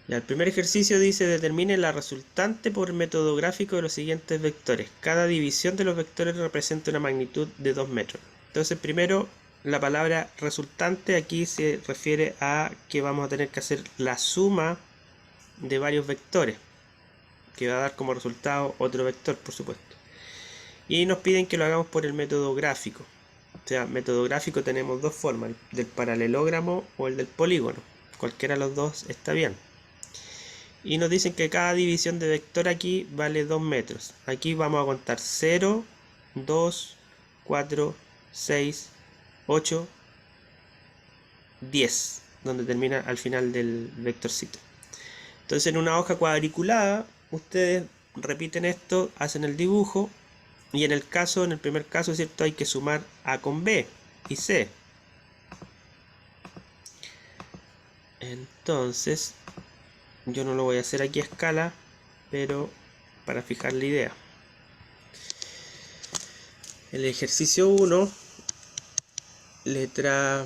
Ya, el primer ejercicio dice: determine la resultante por método gráfico de los siguientes vectores. Cada división de los vectores representa una magnitud de 2 metros. Entonces, primero, la palabra resultante aquí se refiere a que vamos a tener que hacer la suma de varios vectores, que va a dar como resultado otro vector, por supuesto. Y nos piden que lo hagamos por el método gráfico. O sea, método gráfico tenemos dos formas: el del paralelogramo o el del polígono. Cualquiera de los dos está bien. Y nos dicen que cada división de vector aquí vale 2 metros. Aquí vamos a contar 0, 2, 4, 6, 8, 10, donde termina al final del vectorcito. Entonces, en una hoja cuadriculada, ustedes repiten esto, hacen el dibujo, y en el primer caso, ¿cierto?, hay que sumar A con B y C. Entonces, yo no lo voy a hacer aquí a escala, pero para fijar la idea. El ejercicio 1, letra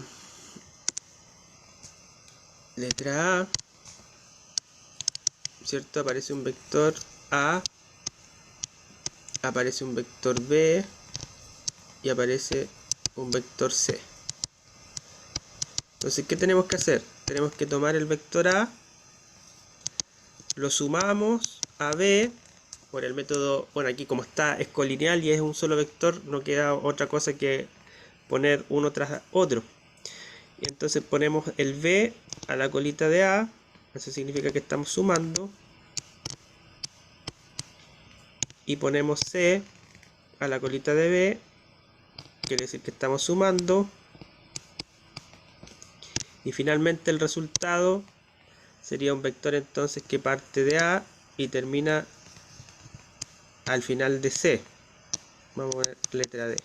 A, ¿cierto? Aparece un vector A, aparece un vector B y aparece un vector C. Entonces, ¿qué tenemos que hacer? Tenemos que tomar el vector A, lo sumamos a B por el método, bueno, aquí como está es colineal y es un solo vector, no queda otra cosa que poner uno tras otro. Y entonces ponemos el B a la colita de A, eso significa que estamos sumando, y ponemos C a la colita de B, quiere decir que estamos sumando, y finalmente el resultado sería un vector entonces que parte de A y termina al final de C. Vamos a poner letra D.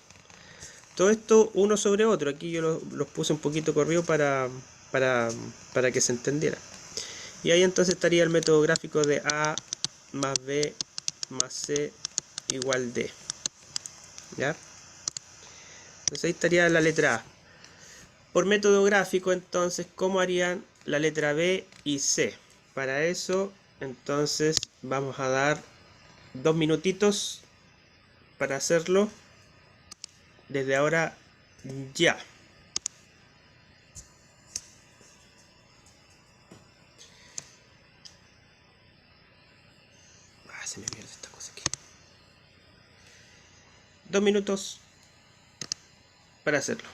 Todo esto uno sobre otro, aquí yo los puse un poquito corrido para que se entendiera. Y ahí entonces estaría el método gráfico de A más B más C igual D. ¿Ya? Entonces ahí estaría la letra A. Por método gráfico, entonces, ¿cómo harían la letra B y C? Para eso, entonces, vamos a dar 2 minutitos para hacerlo desde ahora ya. Se me pierde esta cosa aquí. 2 minutos para hacerlo.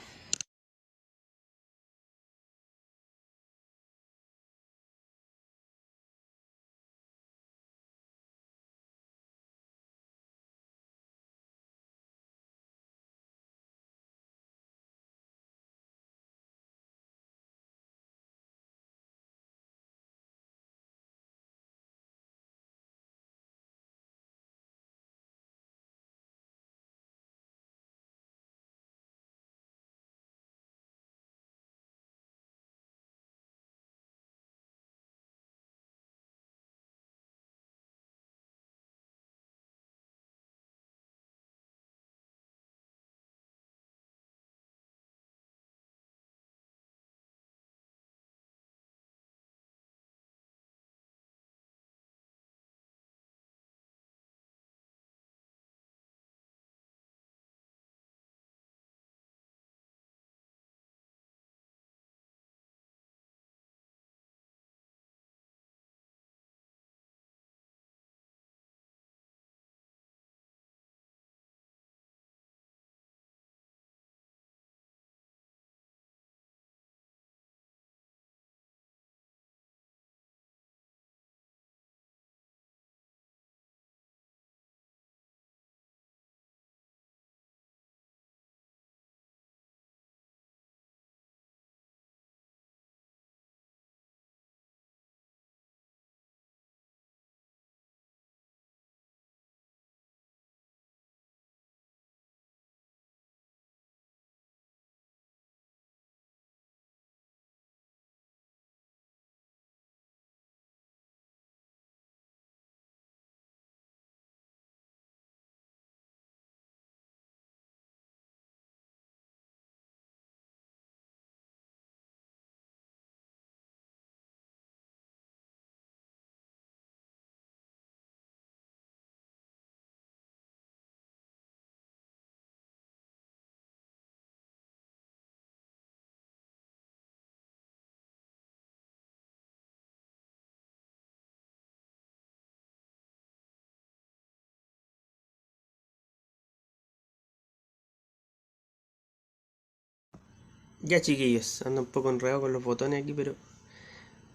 Ya chiquillos, ando un poco enredado con los botones aquí, pero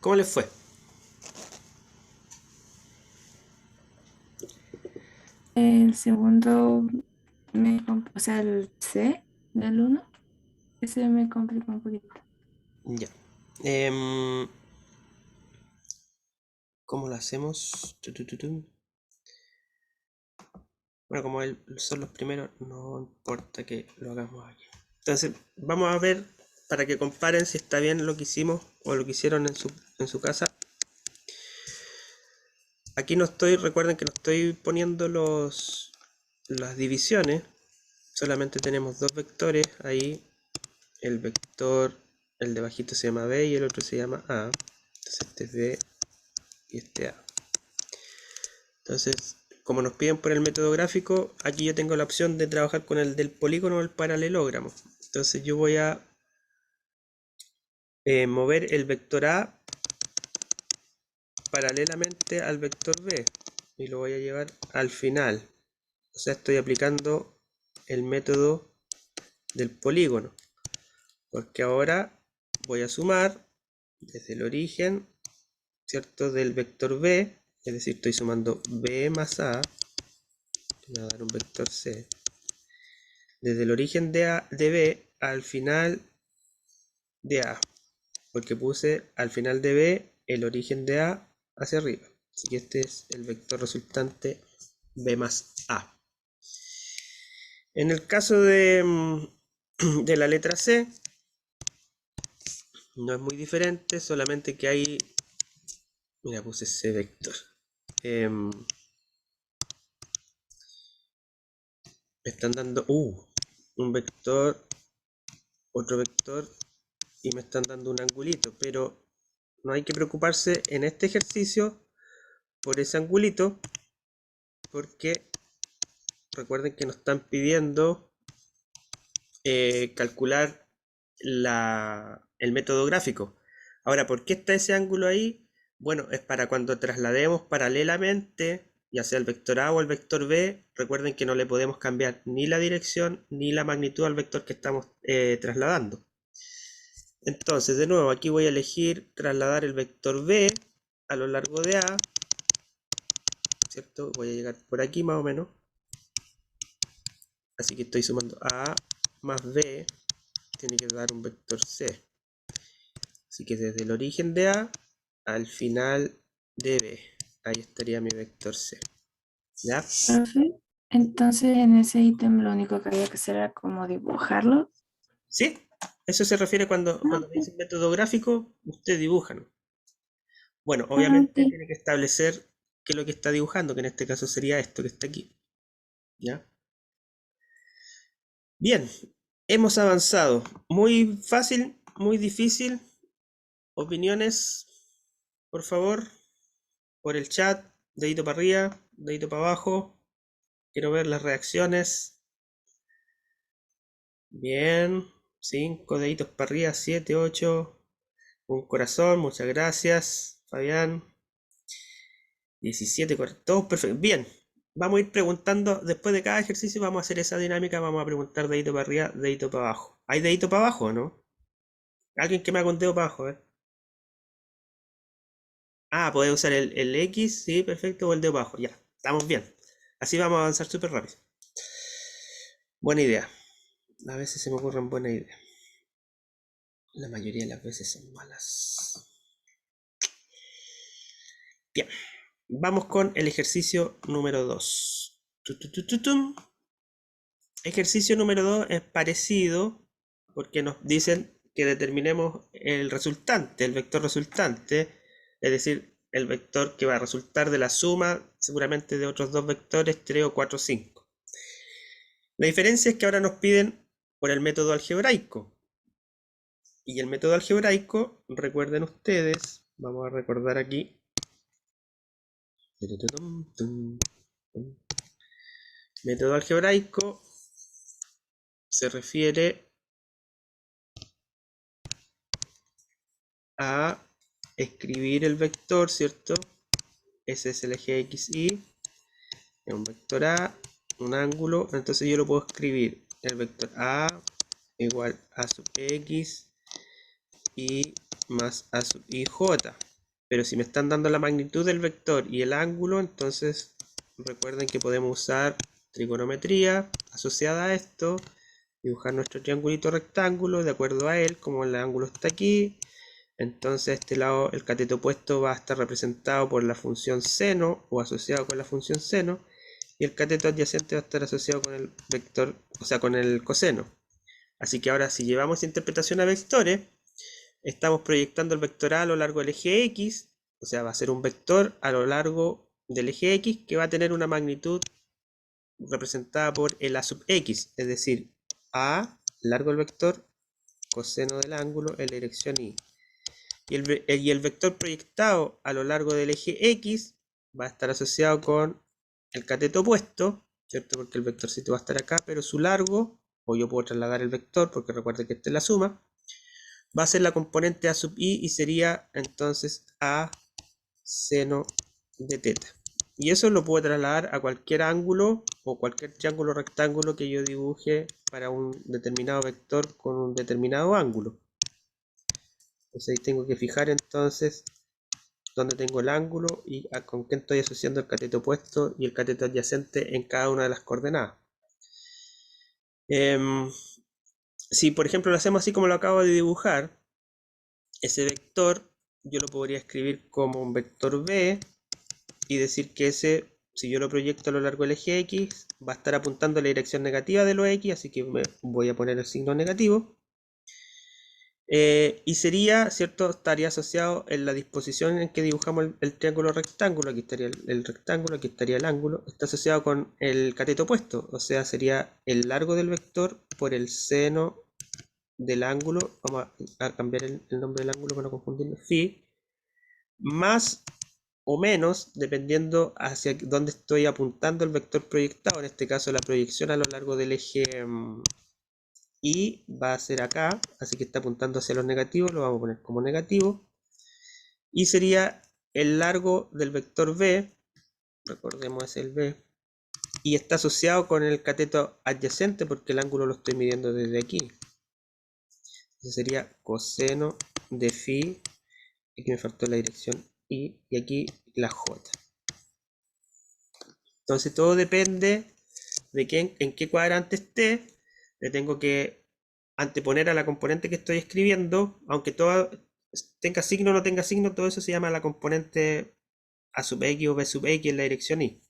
¿cómo les fue? El segundo, o sea, el C del uno, ese me complicó un poquito. Ya. Em, ¿Cómo lo hacemos? Bueno, como son los primeros, no importa que lo hagamos aquí. Entonces, vamos a ver para que comparen si está bien lo que hicimos o lo que hicieron en su casa. Aquí no estoy, recuerden que no estoy poniendo las divisiones, solamente tenemos dos vectores ahí. El vector, el de bajito se llama B y el otro se llama A. Entonces este es B y este A. Entonces, como nos piden por el método gráfico, aquí yo tengo la opción de trabajar con el del polígono o el paralelogramo. Entonces yo voy a mover el vector A paralelamente al vector B y lo voy a llevar al final. O sea, estoy aplicando el método del polígono, porque ahora voy a sumar desde el origen, ¿cierto?, del vector B, es decir, estoy sumando B más A, que me va a dar un vector C, desde el origen de B al final de A, porque puse al final de B el origen de A hacia arriba. Así que este es el vector resultante B más A. En el caso de la letra C, no es muy diferente, solamente que hay, mira, puse C vector. Me están dando un vector, otro vector, y me están dando un angulito, pero no hay que preocuparse en este ejercicio por ese angulito, porque recuerden que nos están pidiendo calcular el método gráfico. Ahora, ¿por qué está ese ángulo ahí? Bueno, es para cuando traslademos paralelamente, ya sea el vector A o el vector B, recuerden que no le podemos cambiar ni la dirección ni la magnitud al vector que estamos trasladando. Entonces, de nuevo, aquí voy a elegir trasladar el vector B a lo largo de A, ¿cierto? Voy a llegar por aquí más o menos. Así que estoy sumando A más B, tiene que dar un vector C. Así que desde el origen de A al final de B, ahí estaría mi vector C. ¿Ya? Profe, entonces en ese ítem lo único que había que hacer era como dibujarlo. ¿Sí? Eso se refiere Ah, cuando me ok. dicen método gráfico, usted dibuja, ¿no? Bueno, Ah, ok. obviamente tiene que establecer qué es lo que está dibujando, que en este caso sería esto que está aquí. ¿Ya? Bien, hemos avanzado. Muy fácil, muy difícil. Opiniones, por favor, por el chat, dedito para arriba, dedito para abajo. Quiero ver las reacciones. Bien, 5 deditos para arriba, 7, 8. Un corazón, muchas gracias, Fabián. 17, todos perfecto. Bien, vamos a ir preguntando, después de cada ejercicio vamos a hacer esa dinámica, vamos a preguntar dedito para arriba, dedito para abajo. ¿Hay dedito para abajo o no? Alguien que me haga un dedo para abajo, ¿eh? Ah, puede usar el X, sí, perfecto, o el dedo para abajo, ya, estamos bien. Así vamos a avanzar súper rápido. Buena idea. A veces se me ocurren buenas ideas. La mayoría de las veces son malas. Bien, vamos con el ejercicio número 2. Ejercicio número 2 es parecido porque nos dicen que determinemos el resultante, el vector resultante, es decir, el vector que va a resultar de la suma seguramente de otros dos vectores, 3 o 4 o 5. La diferencia es que ahora nos piden por el método algebraico. Y el método algebraico, recuerden ustedes, vamos a recordar aquí. Método algebraico se refiere a escribir el vector, ¿cierto? Ese es el eje XY, es un vector A, un ángulo, entonces yo lo puedo escribir el vector A igual a sub x y más a sub ij. Pero si me están dando la magnitud del vector y el ángulo, entonces recuerden que podemos usar trigonometría asociada a esto, dibujar nuestro triangulito rectángulo de acuerdo a él, como el ángulo está aquí. Entonces a este lado el cateto opuesto va a estar representado por la función seno o asociado con la función seno, y el cateto adyacente va a estar asociado con el vector, o sea, con el coseno. Así que ahora si llevamos interpretación a vectores, estamos proyectando el vector A lo largo del eje X, o sea, va a ser un vector a lo largo del eje X que va a tener una magnitud representada por el A sub X, es decir, A largo del vector, coseno del ángulo en la dirección Y. Y el vector proyectado a lo largo del eje X va a estar asociado con el cateto opuesto, ¿cierto? Porque el vectorcito va a estar acá, pero su largo, o yo puedo trasladar el vector, porque recuerden que esta es la suma, va a ser la componente A sub I y sería entonces A seno de teta. Y eso lo puedo trasladar a cualquier ángulo o cualquier triángulo rectángulo que yo dibuje para un determinado vector con un determinado ángulo. Entonces ahí tengo que fijar entonces dónde tengo el ángulo y con qué estoy asociando el cateto opuesto y el cateto adyacente en cada una de las coordenadas. Si por ejemplo lo hacemos así como lo acabo de dibujar, ese vector yo lo podría escribir como un vector B y decir que ese, si yo lo proyecto a lo largo del eje X, va a estar apuntando a la dirección negativa de los X, así que voy a poner el signo negativo. Y sería, ¿cierto? Estaría asociado en la disposición en que dibujamos el triángulo rectángulo. Aquí estaría el rectángulo, aquí estaría el ángulo. Está asociado con el cateto opuesto, o sea, sería el largo del vector por el seno del ángulo. Vamos a cambiar el nombre del ángulo para no confundirlo. Phi, más o menos, dependiendo hacia dónde estoy apuntando el vector proyectado. En este caso, la proyección a lo largo del eje Y va a ser acá, así que está apuntando hacia los negativos, lo vamos a poner como negativo. Y sería el largo del vector B, recordemos es el B, y está asociado con el cateto adyacente porque el ángulo lo estoy midiendo desde aquí. Entonces sería coseno de phi, aquí me faltó la dirección y aquí la J. Entonces todo depende de en qué cuadrante esté. Le tengo que anteponer a la componente que estoy escribiendo, aunque todo tenga signo o no tenga signo, todo eso se llama la componente A sub X o B sub X en la dirección Y.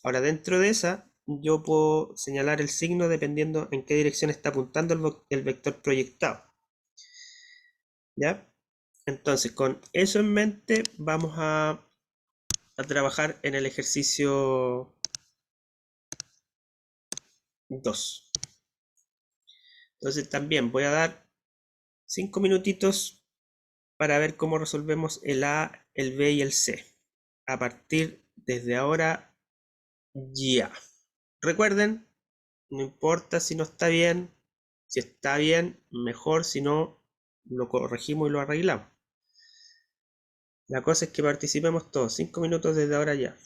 Ahora dentro de esa yo puedo señalar el signo dependiendo en qué dirección está apuntando el vector proyectado. ¿Ya? Entonces con eso en mente vamos a trabajar en el ejercicio 2. Entonces también voy a dar 5 minutitos para ver cómo resolvemos el A, el B y el C. A partir desde ahora ya. Recuerden, no importa si no está bien, si está bien, mejor, si no, lo corregimos y lo arreglamos. La cosa es que participemos todos. 5 minutos desde ahora ya.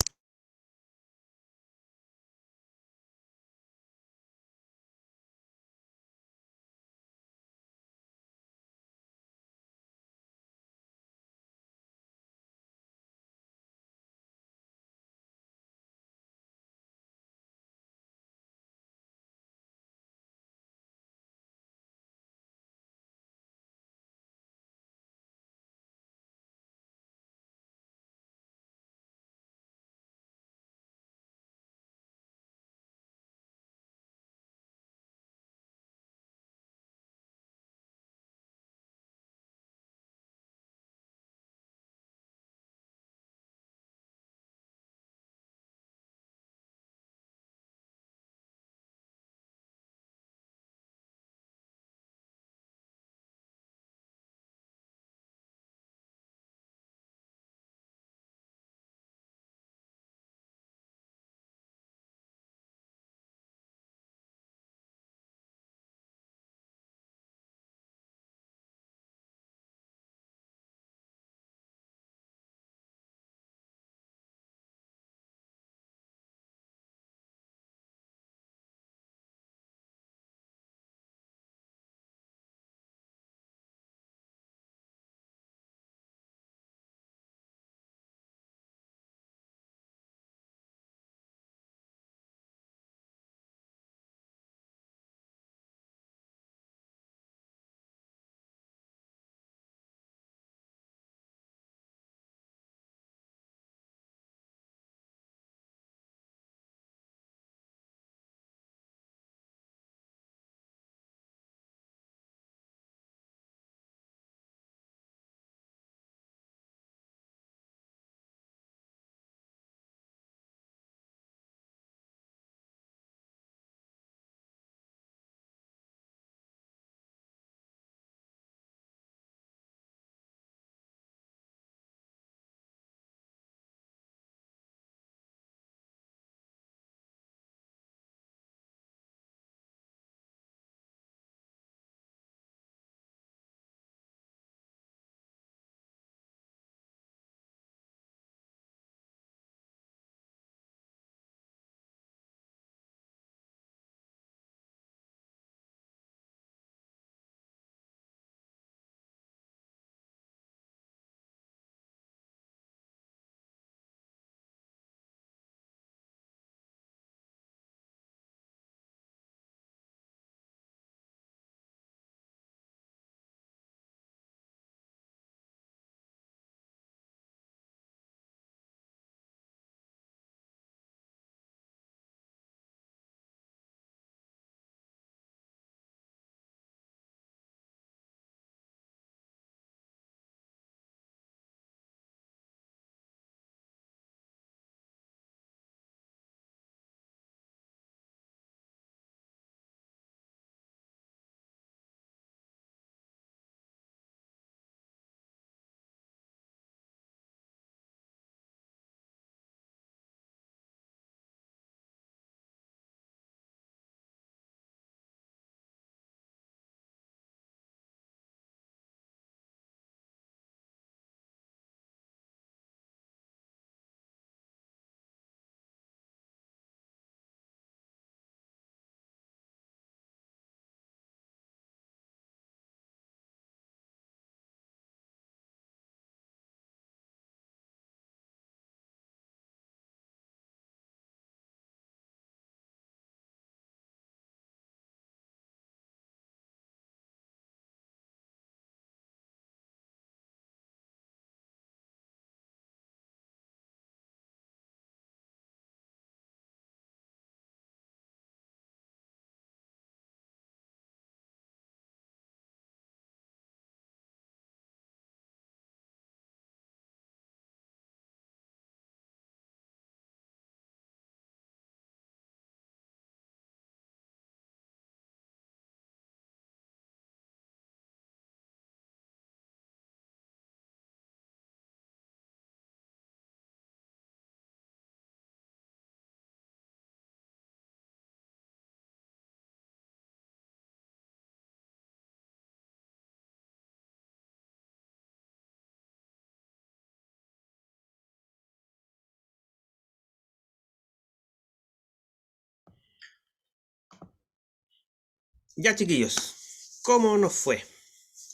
Ya, chiquillos, ¿cómo nos fue?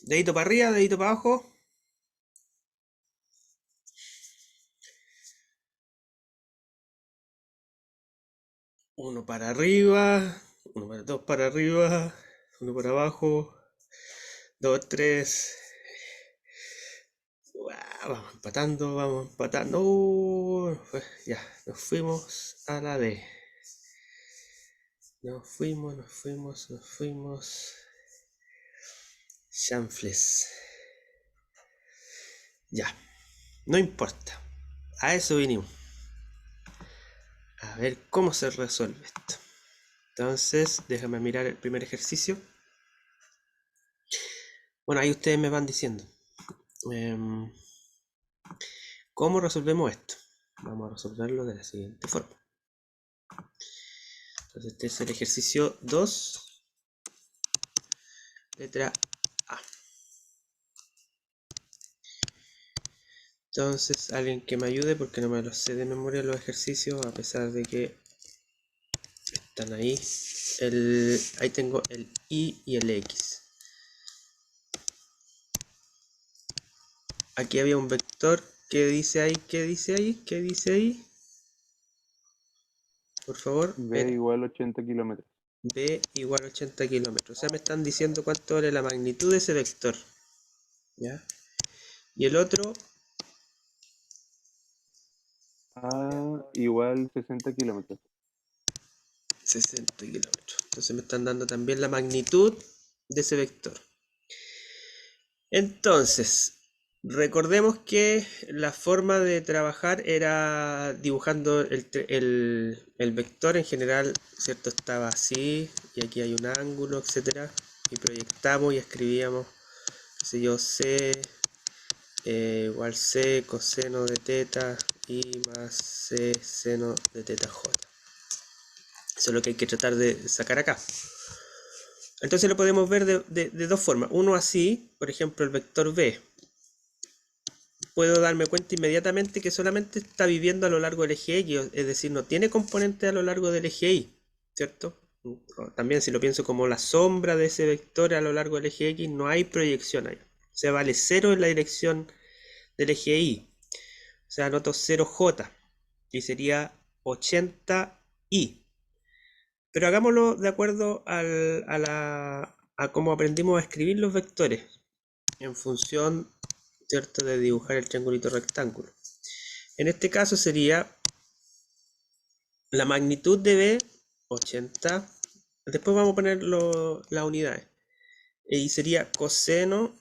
Dedito para arriba, dedito para abajo. Uno para arriba, dos para arriba, uno para abajo, dos, tres. Vamos empatando, vamos empatando. Ya, nos fuimos a la D. Nos fuimos. Chanfles. Ya, no importa. A eso vinimos. A ver cómo se resuelve esto. Entonces, déjame mirar el primer ejercicio. Bueno, ahí ustedes me van diciendo. ¿Cómo resolvemos esto? Vamos a resolverlo de la siguiente forma. Entonces, este es el ejercicio 2. Letra A. Entonces, alguien que me ayude porque no me los sé de memoria los ejercicios, a pesar de que están ahí. Ahí tengo el Y y el X. Aquí había un vector. ¿Qué dice ahí? ¿Qué dice ahí? ¿Qué dice ahí? Por favor. B igual 80 kilómetros. B igual 80 kilómetros. O sea, me están diciendo cuánto vale la magnitud de ese vector. ¿Ya? Y el otro, A igual 60 kilómetros. 60 kilómetros. Entonces me están dando también la magnitud de ese vector. Entonces, recordemos que la forma de trabajar era dibujando el vector en general, ¿cierto? Estaba así, y aquí hay un ángulo, etcétera, y proyectamos y escribíamos, qué sé yo, C igual C coseno de teta y más C seno de teta J. Eso es lo que hay que tratar de sacar acá. Entonces lo podemos ver de dos formas. Uno así, por ejemplo, el vector B. Puedo darme cuenta inmediatamente que solamente está viviendo a lo largo del eje X, es decir, no tiene componente a lo largo del eje Y, ¿cierto? También si lo pienso como la sombra de ese vector a lo largo del eje X, no hay proyección ahí. O sea, vale 0 en la dirección del eje Y. O sea, anoto 0J y sería 80Y. Pero hagámoslo de acuerdo a cómo aprendimos a escribir los vectores en función, ¿cierto?, de dibujar el triangulito rectángulo. En este caso sería la magnitud de B, 80. Después vamos a poner las unidades. Y sería coseno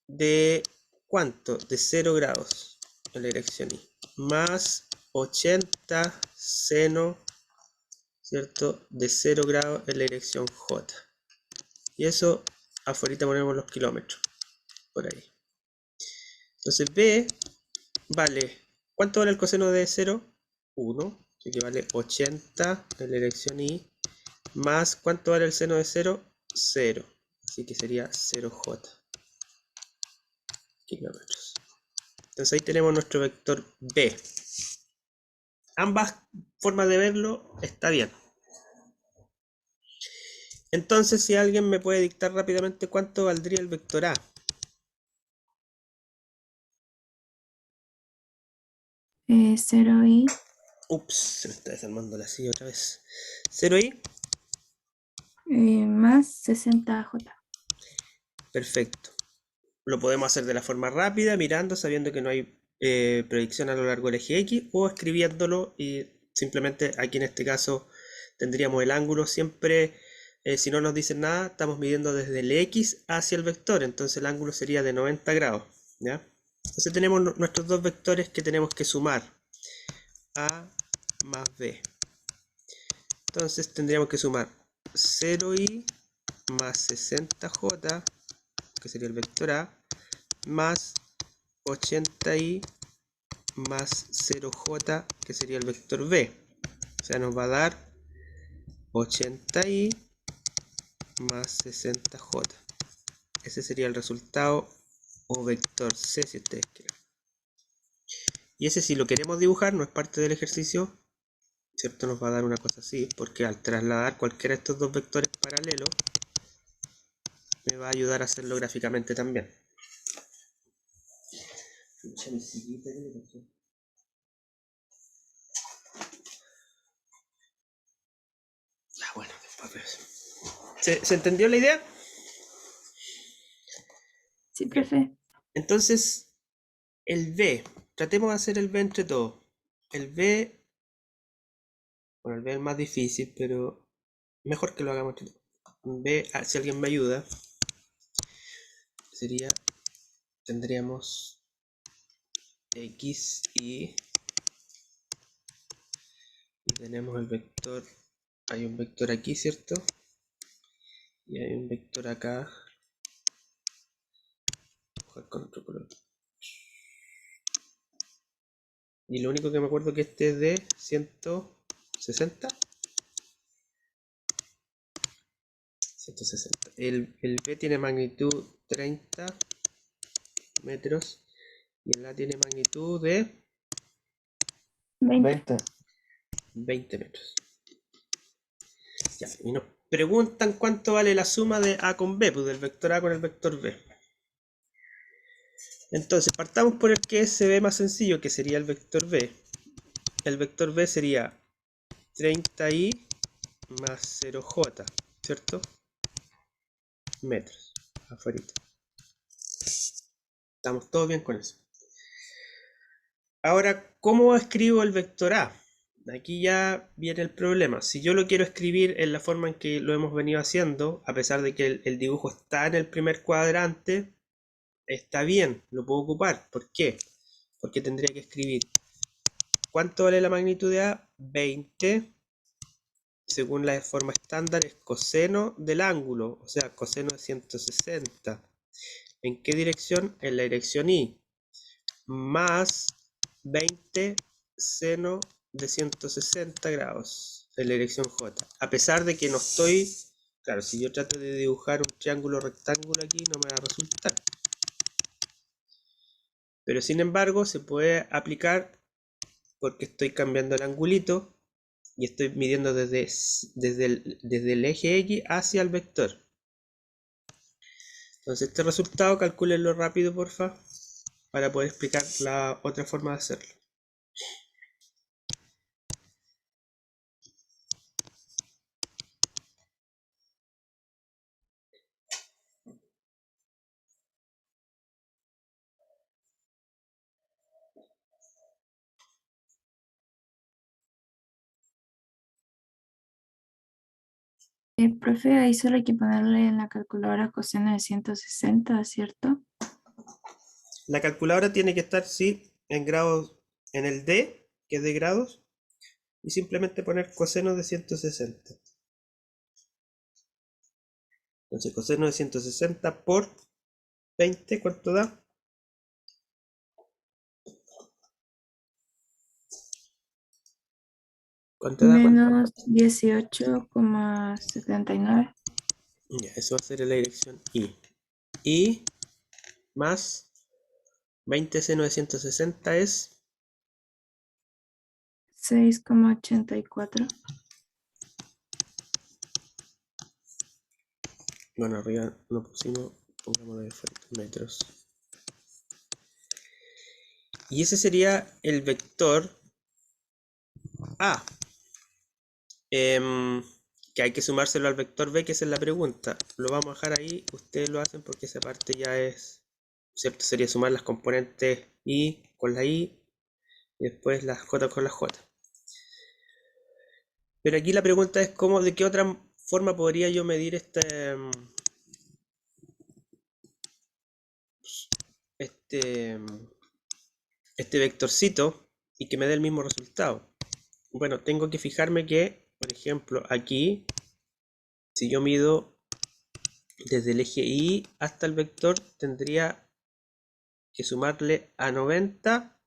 de ¿cuánto? De 0 grados en la dirección Y. Más 80 seno, ¿cierto?, de 0 grados en la dirección J. Y eso, afuera ponemos los kilómetros, por ahí. Entonces B vale, ¿cuánto vale el coseno de 0? 1, así que vale 80 en la dirección Y, más, ¿cuánto vale el seno de 0? 0, así que sería 0J kilómetros. Entonces ahí tenemos nuestro vector B. Ambas formas de verlo está bien. Entonces, si alguien me puede dictar rápidamente cuánto valdría el vector A. 0i Ups, se me está desarmando la silla otra vez. 0i. más 60j. Perfecto. Lo podemos hacer de la forma rápida, mirando, sabiendo que no hay proyección a lo largo del eje X, o escribiéndolo y simplemente aquí en este caso tendríamos el ángulo siempre, si no nos dicen nada, estamos midiendo desde el X hacia el vector, entonces el ángulo sería de 90 grados, ¿ya? Entonces tenemos nuestros dos vectores que tenemos que sumar, A más B. Entonces tendríamos que sumar 0i más 60j, que sería el vector A, más 80i más 0j, que sería el vector B. O sea, nos va a dar 80i más 60j. Ese sería el resultado, o vector C si ustedes quieren. Y ese, si lo queremos dibujar, no es parte del ejercicio, ¿cierto? Nos va a dar una cosa así, porque al trasladar cualquiera de estos dos vectores paralelos, me va a ayudar a hacerlo gráficamente también. Ya, bueno, ¿Se entendió la idea? Sí, profe. Entonces, el B, tratemos de hacer el B entre todos. El B, bueno, el B es el más difícil, pero mejor que lo hagamos entre todos. B, si alguien me ayuda, sería, tendríamos X y tenemos el vector, hay un vector aquí, ¿cierto? Y hay un vector acá. Jugar con otro color. Y lo único que me acuerdo que este es de 160. 160. El B tiene magnitud 30 metros y el A tiene magnitud de 20. 20 metros. Ya, y nos preguntan cuánto vale la suma de A con B, pues del vector A con el vector B. Entonces, partamos por el que se ve más sencillo, que sería el vector B. El vector B sería 30i más 0j, ¿cierto? Metros, afuera. Estamos todos bien con eso. Ahora, ¿cómo escribo el vector A? Aquí ya viene el problema. Si yo lo quiero escribir en la forma en que lo hemos venido haciendo, a pesar de que el dibujo está en el primer cuadrante, está bien, lo puedo ocupar. ¿Por qué? Porque tendría que escribir ¿cuánto vale la magnitud de A? 20. Según la forma estándar es coseno del ángulo, o sea, coseno de 160. ¿En qué dirección? En la dirección Y. Más 20 seno de 160 grados en la dirección J. A pesar de que no estoy... Claro, si yo trato de dibujar un triángulo rectángulo aquí no me va a resultar. Pero sin embargo se puede aplicar porque estoy cambiando el angulito y estoy midiendo desde el eje X hacia el vector. Entonces este resultado calcúlenlo rápido, porfa, para poder explicar la otra forma de hacerlo. Profe, ahí solo hay que ponerle en la calculadora coseno de 160, ¿cierto? La calculadora tiene que estar, sí, en grados, en el D, que es de grados, y simplemente poner coseno de 160. Entonces, coseno de 160 por 20, ¿cuánto da? ¿Cuánto da? Menos 18,79. Ya, eso va a ser en la dirección Y. Y más 20 seno de 160 es... 6,84. Bueno, arriba no pusimos, pongámoslo de metros. Y ese sería el vector A. Que hay que sumárselo al vector B, que esa es la pregunta. Lo vamos a dejar ahí, ustedes lo hacen porque esa parte ya es, ¿cierto? Sería sumar las componentes I con la I y después las J con la J. Pero aquí la pregunta es cómo, de qué otra forma podría yo medir este vectorcito y que me dé el mismo resultado. Bueno, tengo que fijarme que, por ejemplo, aquí, si yo mido desde el eje Y hasta el vector, tendría que sumarle a 90,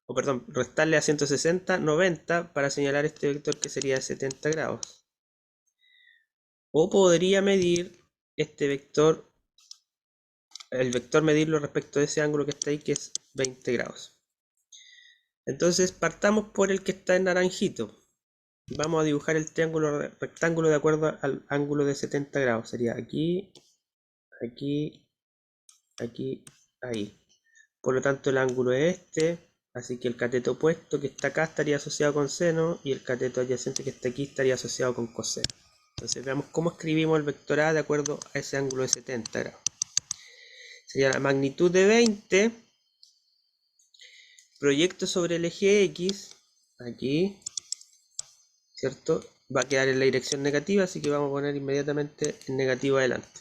o perdón, restarle a 160, 90 para señalar este vector que sería de 70 grados. O podría medir este vector, el vector medirlo respecto de ese ángulo que está ahí, que es 20 grados. Entonces partamos por el que está en naranjito. vamos a dibujar el triángulo rectángulo de acuerdo al ángulo de 70 grados. Sería aquí, aquí, aquí, ahí. Por lo tanto, el ángulo es este, así que el cateto opuesto que está acá estaría asociado con seno y el cateto adyacente que está aquí estaría asociado con coseno. Entonces veamos cómo escribimos el vector A de acuerdo a ese ángulo de 70 grados. Sería la magnitud de 20, proyecto sobre el eje X, aquí, ¿cierto? Va a quedar en la dirección negativa, así que vamos a poner inmediatamente el negativo adelante.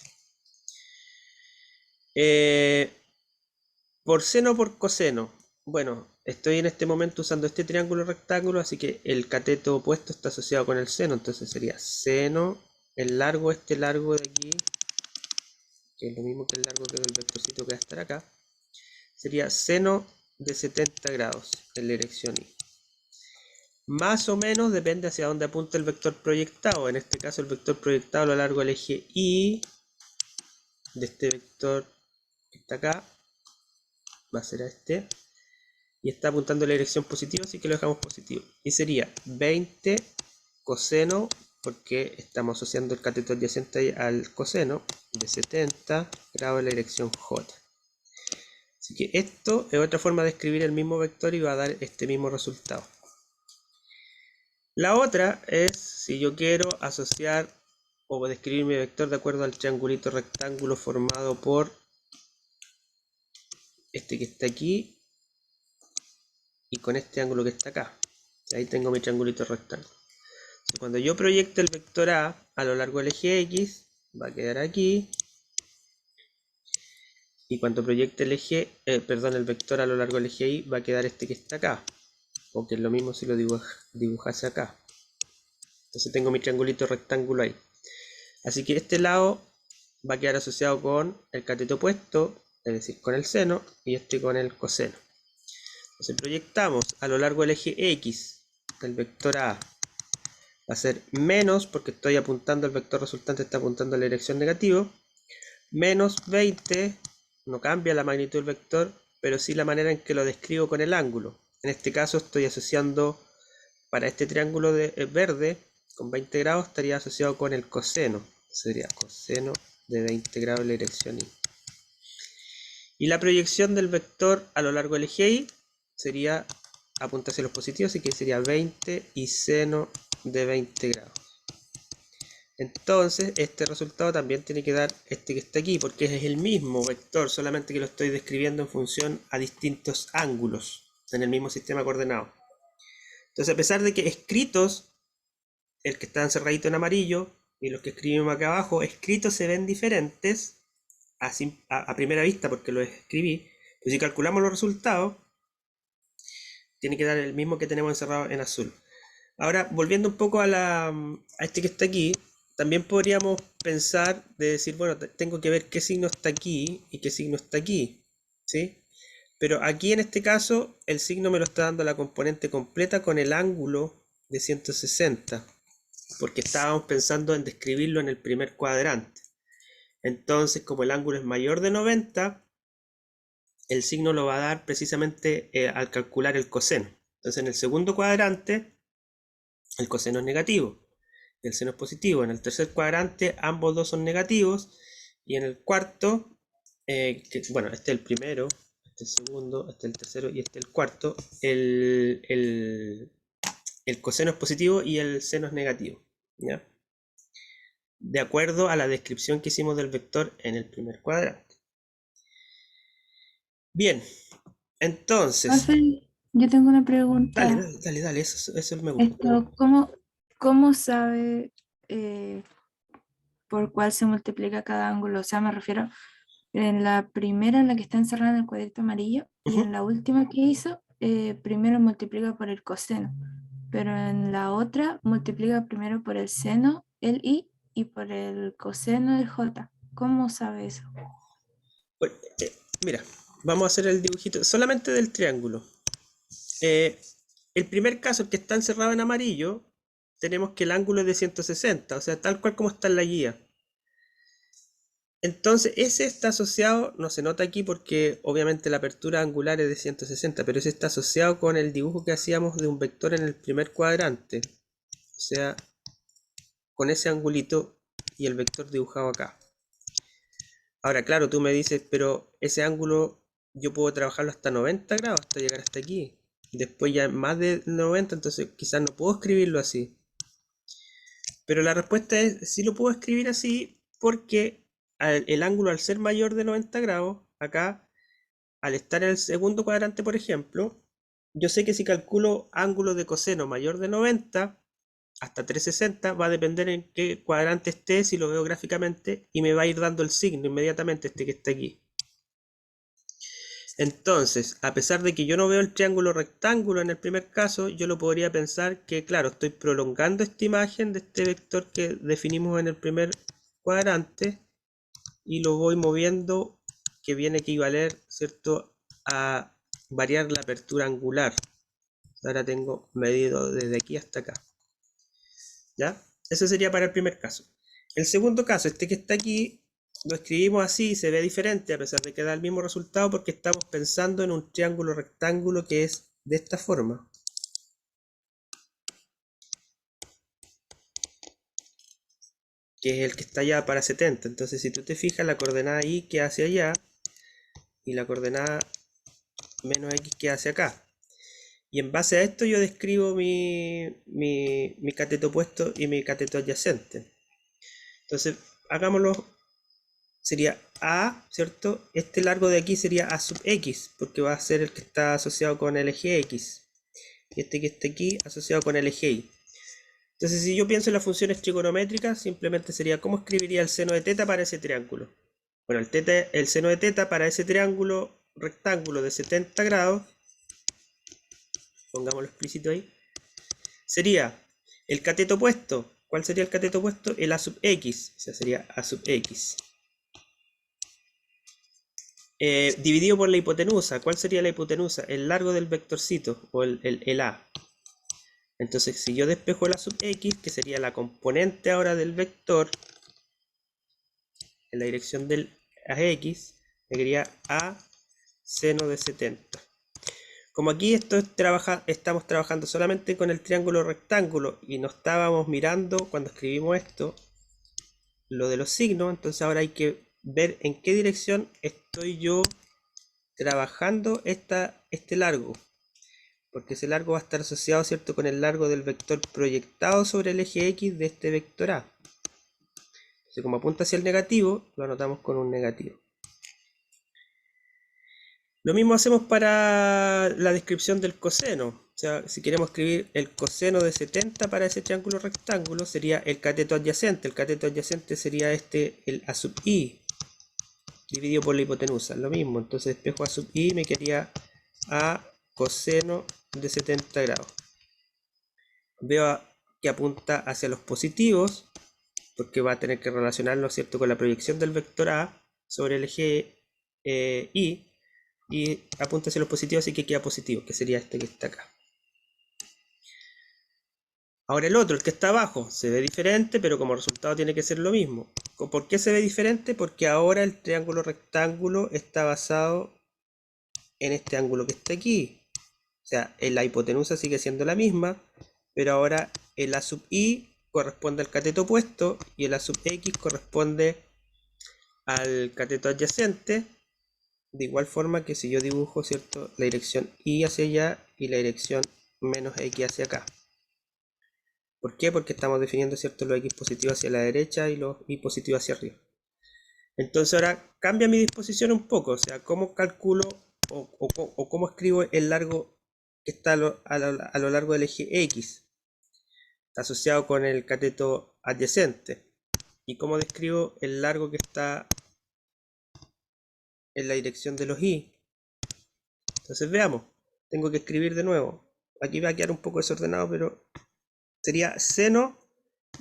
Por seno o por coseno. Bueno, estoy en este momento usando este triángulo rectángulo, así que el cateto opuesto está asociado con el seno, entonces sería seno, el largo, este largo de aquí, que es lo mismo que el largo que del vectorcito que va a estar acá, sería seno de 70 grados en la dirección Y. Más o menos depende hacia dónde apunta el vector proyectado. En este caso el vector proyectado a lo largo del eje Y, de este vector que está acá, va a ser a este, y está apuntando en la dirección positiva, así que lo dejamos positivo. Y sería 20 coseno, porque estamos asociando el cateto adyacente al coseno, de 70 grados en la dirección J. Así que esto es otra forma de escribir el mismo vector y va a dar este mismo resultado. La otra es si yo quiero asociar o describir mi vector de acuerdo al triangulito rectángulo formado por este que está aquí y con este ángulo que está acá. Ahí tengo mi triangulito rectángulo. Entonces, cuando yo proyecte el vector A lo largo del eje X, va a quedar aquí. Y cuando proyecte el vector a lo largo del eje Y, va a quedar este que está acá. O que es lo mismo si lo dibujase acá. Entonces tengo mi triangulito rectángulo ahí. Así que este lado va a quedar asociado con el cateto opuesto, es decir, con el seno, y este con el coseno. Entonces proyectamos a lo largo del eje X del vector A. Va a ser menos, porque estoy apuntando, el vector resultante está apuntando a la dirección negativa, menos 20, no cambia la magnitud del vector, pero sí la manera en que lo describo con el ángulo. En este caso estoy asociando, para este triángulo verde, con 20 grados, estaría asociado con el coseno. Sería coseno de 20 grados en la dirección Y. Y la proyección del vector a lo largo del eje Y sería apunta hacia los positivos, así que sería 20 y seno de 20 grados. Entonces este resultado también tiene que dar este que está aquí, porque es el mismo vector, solamente que lo estoy describiendo en función a distintos ángulos en el mismo sistema coordenado. Entonces, a pesar de que escritos, el que está encerradito en amarillo y los que escribimos acá abajo, escritos se ven diferentes a primera vista porque los escribí, pero si calculamos los resultados, tiene que dar el mismo que tenemos encerrado en azul. Ahora, volviendo un poco a este que está aquí, también podríamos pensar de decir, bueno, tengo que ver qué signo está aquí y qué signo está aquí, ¿sí? Pero aquí en este caso, el signo me lo está dando la componente completa con el ángulo de 160, porque estábamos pensando en describirlo en el primer cuadrante. Entonces, como el ángulo es mayor de 90, el signo lo va a dar precisamente al calcular el coseno. Entonces, en el segundo cuadrante, el coseno es negativo, el seno es positivo. En el tercer cuadrante, ambos dos son negativos. Y en el cuarto, bueno, este es el primero, este es el segundo, este es el tercero y este es el cuarto. El coseno es positivo y el seno es negativo, ¿ya? De acuerdo a la descripción que hicimos del vector en el primer cuadrante. Bien, entonces... Profe, yo tengo una pregunta. Dale, eso me gusta. Esto, ¿cómo sabe por cuál se multiplica cada ángulo? O sea, me refiero en la primera, en la que está encerrada en el cuadrito amarillo, y en la última que hizo, primero multiplica por el coseno, pero en la otra multiplica primero por el seno, el i, y por el coseno, el j. ¿Cómo sabe eso? Bueno, mira, vamos a hacer el dibujito solamente del triángulo. El primer caso, el que está encerrado en amarillo, tenemos que el ángulo es de 160, o sea, tal cual como está en la guía. Entonces, ese está asociado, no se nota aquí porque obviamente la apertura angular es de 160, pero ese está asociado con el dibujo que hacíamos de un vector en el primer cuadrante. O sea, con ese angulito y el vector dibujado acá. Ahora, claro, tú me dices, pero ese ángulo yo puedo trabajarlo hasta 90 grados, hasta llegar hasta aquí. Después ya más de 90, entonces quizás no puedo escribirlo así. Pero la respuesta es, sí lo puedo escribir así porque el ángulo al ser mayor de 90 grados, acá, al estar en el segundo cuadrante, por ejemplo, yo sé que si calculo ángulo de coseno mayor de 90, hasta 360, va a depender en qué cuadrante esté, si lo veo gráficamente, y me va a ir dando el signo inmediatamente este que está aquí. Entonces, a pesar de que yo no veo el triángulo rectángulo en el primer caso, yo lo podría pensar que, claro, estoy prolongando esta imagen de este vector que definimos en el primer cuadrante y lo voy moviendo, que viene a equivaler, ¿cierto?, a variar la apertura angular. Ahora tengo medido desde aquí hasta acá. ¿Ya? Eso sería para el primer caso. El segundo caso, este que está aquí, lo escribimos así y se ve diferente a pesar de que da el mismo resultado porque estamos pensando en un triángulo rectángulo que es de esta forma. Que es el que está allá para 70. Entonces si tú te fijas, la coordenada y queda hacia allá y la coordenada menos x queda hacia acá. Y en base a esto yo describo mi cateto opuesto y mi cateto adyacente. Entonces, hagámoslo. Sería A, ¿cierto? Este largo de aquí sería A sub X, porque va a ser el que está asociado con el eje X. Y este que está aquí asociado con el eje Y. Entonces, si yo pienso en las funciones trigonométricas, simplemente sería ¿cómo escribiría el seno de teta para ese triángulo? Bueno, el seno de teta para ese triángulo rectángulo de 70 grados, pongámoslo explícito ahí, sería el cateto opuesto. ¿Cuál sería el cateto opuesto? El A sub X, o sea, sería A sub X. Dividido por la hipotenusa. ¿Cuál sería la hipotenusa? El largo del vectorcito, o el A. Entonces, si yo despejo el A sub X, que sería la componente ahora del vector, en la dirección del AX, me quedaría A seno de 70. Como aquí estamos trabajando solamente con el triángulo rectángulo y no estábamos mirando cuando escribimos esto, lo de los signos, entonces ahora hay que ver en qué dirección estoy yo trabajando este largo, porque ese largo va a estar asociado, ¿cierto?, con el largo del vector proyectado sobre el eje X de este vector A. Entonces, como apunta hacia el negativo, lo anotamos con un negativo. Lo mismo hacemos para la descripción del coseno. O sea, si queremos escribir el coseno de 70 para ese triángulo rectángulo, sería el cateto adyacente. El cateto adyacente sería el A sub I, dividido por la hipotenusa. Lo mismo, entonces despejo A sub I, me quedaría A coseno de 70 grados. Veo que apunta hacia los positivos, porque va a tener que relacionarlo, ¿cierto?, con la proyección del vector A sobre el eje Y, y apunta hacia los positivos, así que queda positivo, que sería este que está acá. Ahora el otro, el que está abajo, se ve diferente, pero como resultado tiene que ser lo mismo. ¿Por qué se ve diferente? Porque ahora el triángulo rectángulo está basado en este ángulo que está aquí. O sea, la hipotenusa sigue siendo la misma, pero ahora el A sub I corresponde al cateto opuesto y el A sub X corresponde al cateto adyacente. De igual forma que si yo dibujo, ¿cierto?, la dirección Y hacia allá y la dirección menos X hacia acá. ¿Por qué? Porque estamos definiendo, ¿cierto?, los X positivos hacia la derecha y los Y positivos hacia arriba. Entonces ahora cambia mi disposición un poco, o sea, cómo calculo o cómo escribo el largo que está a lo largo del eje X, está asociado con el cateto adyacente, y cómo describo el largo que está en la dirección de los Y. Entonces veamos, tengo que escribir de nuevo. Aquí va a quedar un poco desordenado, pero sería seno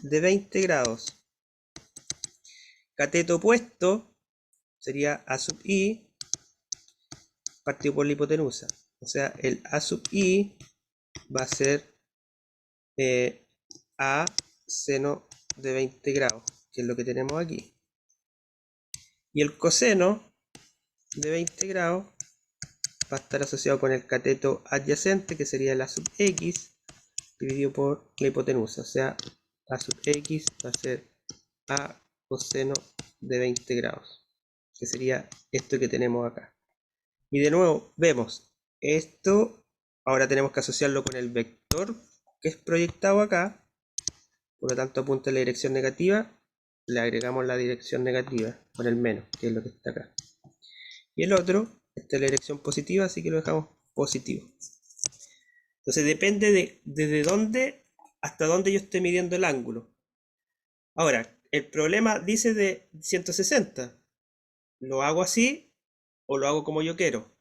de 20 grados. Cateto opuesto sería A sub I partido por la hipotenusa. O sea, el A sub I va a ser A seno de 20 grados, que es lo que tenemos aquí. Y el coseno de 20 grados va a estar asociado con el cateto adyacente, que sería el A sub X, dividido por la hipotenusa, o sea, a sub x va a ser a coseno de 20 grados, que sería esto que tenemos acá. Y de nuevo, vemos esto, ahora tenemos que asociarlo con el vector que es proyectado acá, por lo tanto apunta en la dirección negativa, le agregamos la dirección negativa con el menos, que es lo que está acá. Y el otro, esta es la dirección positiva, así que lo dejamos positivo. Entonces depende de desde dónde hasta dónde yo esté midiendo el ángulo. Ahora, el problema dice de 160. ¿Lo hago así o lo hago como yo quiero?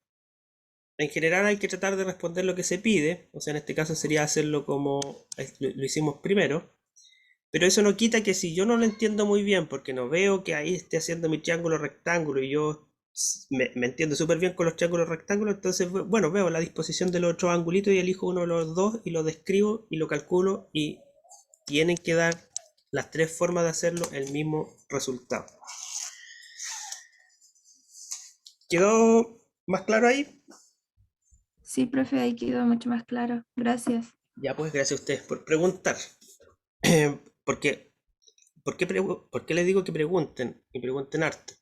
En general hay que tratar de responder lo que se pide, o sea, en este caso sería hacerlo como lo hicimos primero, pero eso no quita que si yo no lo entiendo muy bien, porque no veo que ahí esté haciendo mi triángulo rectángulo y yo me entiendo súper bien con los triángulos rectángulos, entonces, bueno, veo la disposición de los otros angulitos y elijo uno de los dos y lo describo y lo calculo y tienen que dar las tres formas de hacerlo el mismo resultado. ¿Quedó más claro ahí? Sí, profe, ahí quedó mucho más claro. Gracias. Ya pues, gracias a ustedes por preguntar. Porque, ¿por qué les digo que pregunten? Y pregunten harto.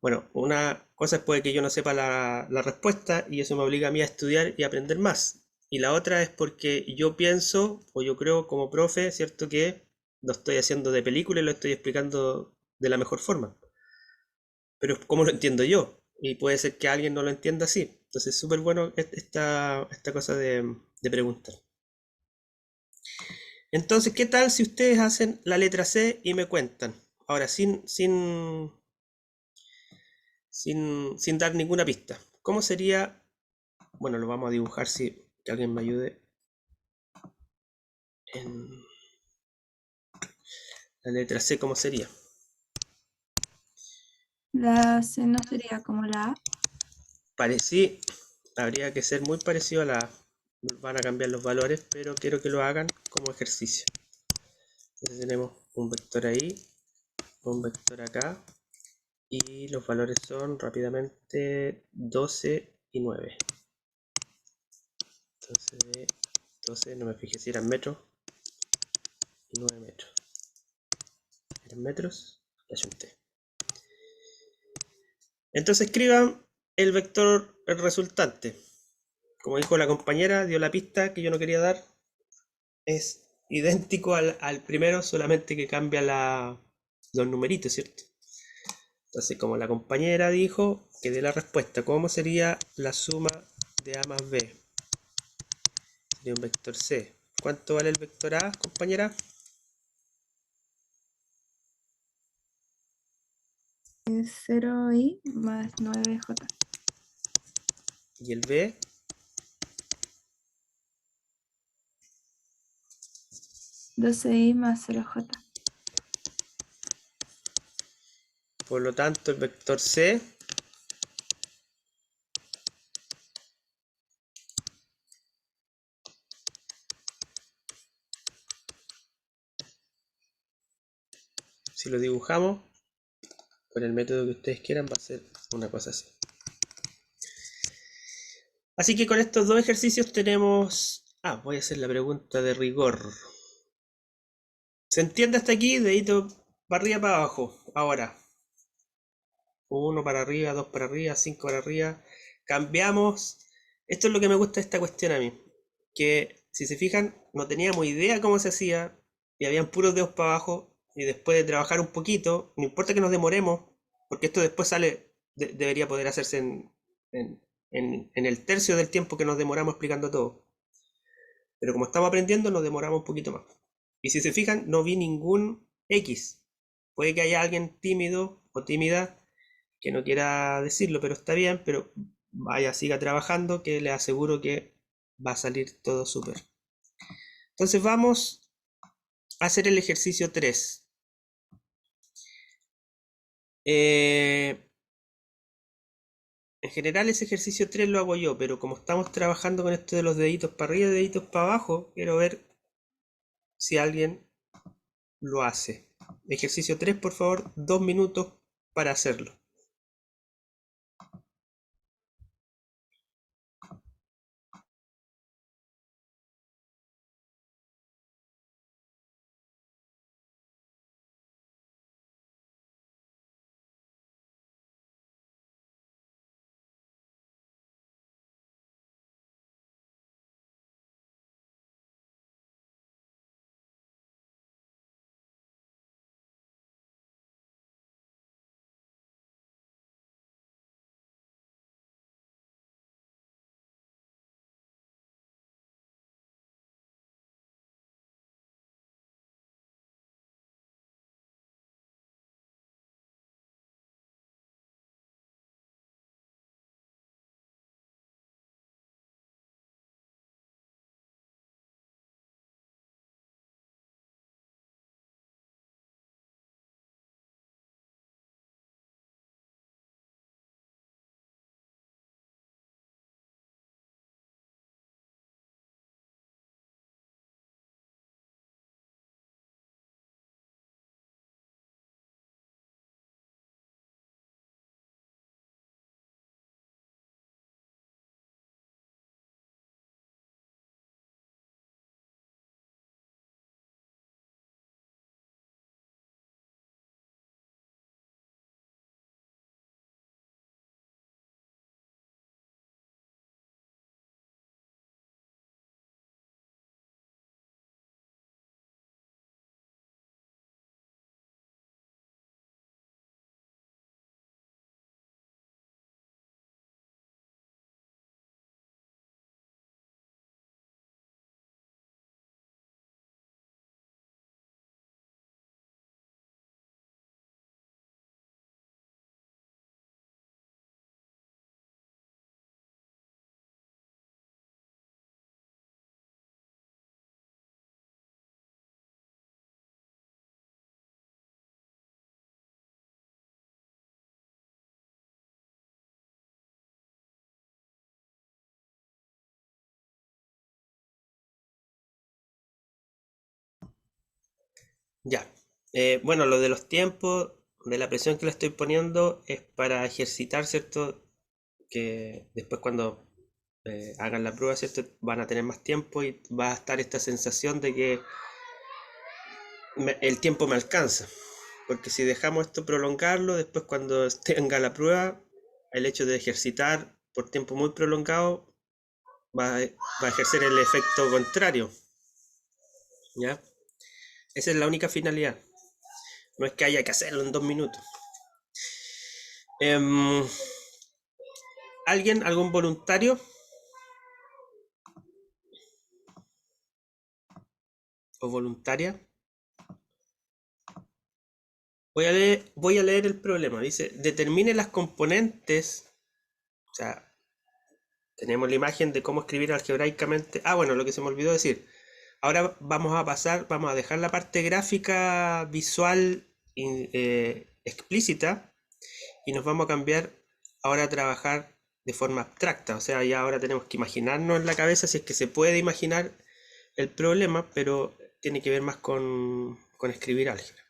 Bueno, una cosa es puede que yo no sepa la respuesta y eso me obliga a mí a estudiar y aprender más. Y la otra es porque yo pienso, o yo creo como profe, ¿cierto? Que lo estoy haciendo de película y lo estoy explicando de la mejor forma. Pero ¿cómo lo entiendo yo? Y puede ser que alguien no lo entienda así. Entonces es súper bueno esta cosa de preguntar. Entonces, ¿qué tal si ustedes hacen la letra C y me cuentan? Ahora, sin dar ninguna pista. ¿Cómo sería? Bueno, lo vamos a dibujar si que alguien me ayude. En la letra C, ¿cómo sería? La C no sería como la A. Parecí, habría que ser muy parecido a la A. Van a cambiar los valores, pero quiero que lo hagan como ejercicio. Entonces tenemos un vector ahí, un vector acá, y los valores son rápidamente 12 y 9. Entonces de 12, no me fijé si eran metros, y 9 metros. ¿Eran metros? Ya junté. Entonces escriban el vector resultante. Como dijo la compañera, dio la pista que yo no quería dar. Es idéntico al primero, solamente que cambia los numeritos, ¿cierto? Entonces, como la compañera dijo, que dé la respuesta. ¿Cómo sería la suma de A más B? Sería un vector C. ¿Cuánto vale el vector A, compañera? 0i más 9j. Y el B, 12i más 0j. por lo tanto, el vector C si lo dibujamos con el método que ustedes quieran, va a ser una cosa así. Así que con estos dos ejercicios tenemos... voy a hacer la pregunta de rigor. ¿Se entiende hasta aquí? Dedito para arriba, para abajo. Ahora. 1 para arriba, 2 para arriba, 5 para arriba. Cambiamos. Esto es lo que me gusta de esta cuestión a mí. Que si se fijan, no teníamos idea cómo se hacía. Y habían puros dedos para abajo. Y después de trabajar un poquito, no importa que nos demoremos, porque esto después sale, debería poder hacerse en el tercio del tiempo que nos demoramos explicando todo. Pero como estamos aprendiendo, nos demoramos un poquito más. Y si se fijan, no vi ningún X. Puede que haya alguien tímido o tímida que no quiera decirlo, pero está bien, pero vaya, siga trabajando, que le aseguro que va a salir todo súper. Entonces vamos a hacer el ejercicio 3. En general ese ejercicio 3 lo hago yo, pero como estamos trabajando con esto de los deditos para arriba y deditos para abajo, quiero ver si alguien lo hace. Ejercicio 3, por favor, 2 minutos para hacerlo. Ya. Bueno, lo de los tiempos, de la presión que le estoy poniendo es para ejercitar, ¿cierto? Que después cuando hagan la prueba, ¿cierto? Van a tener más tiempo y va a estar esta sensación de que el tiempo me alcanza. Porque si dejamos esto prolongarlo, después cuando tenga la prueba, el hecho de ejercitar por tiempo muy prolongado va a ejercer el efecto contrario. ¿Ya? Esa es la única finalidad. No es que haya que hacerlo en 2 minutos. ¿Alguien? ¿Algún voluntario? ¿O voluntaria? Voy a leer el problema. Dice, determine las componentes. O sea, tenemos la imagen de cómo escribir algebraicamente. Ah, bueno, lo que se me olvidó decir. Ahora vamos a dejar la parte gráfica visual explícita y nos vamos a cambiar ahora a trabajar de forma abstracta. O sea, ya ahora tenemos que imaginarnos en la cabeza si es que se puede imaginar el problema, pero tiene que ver más con escribir álgebra.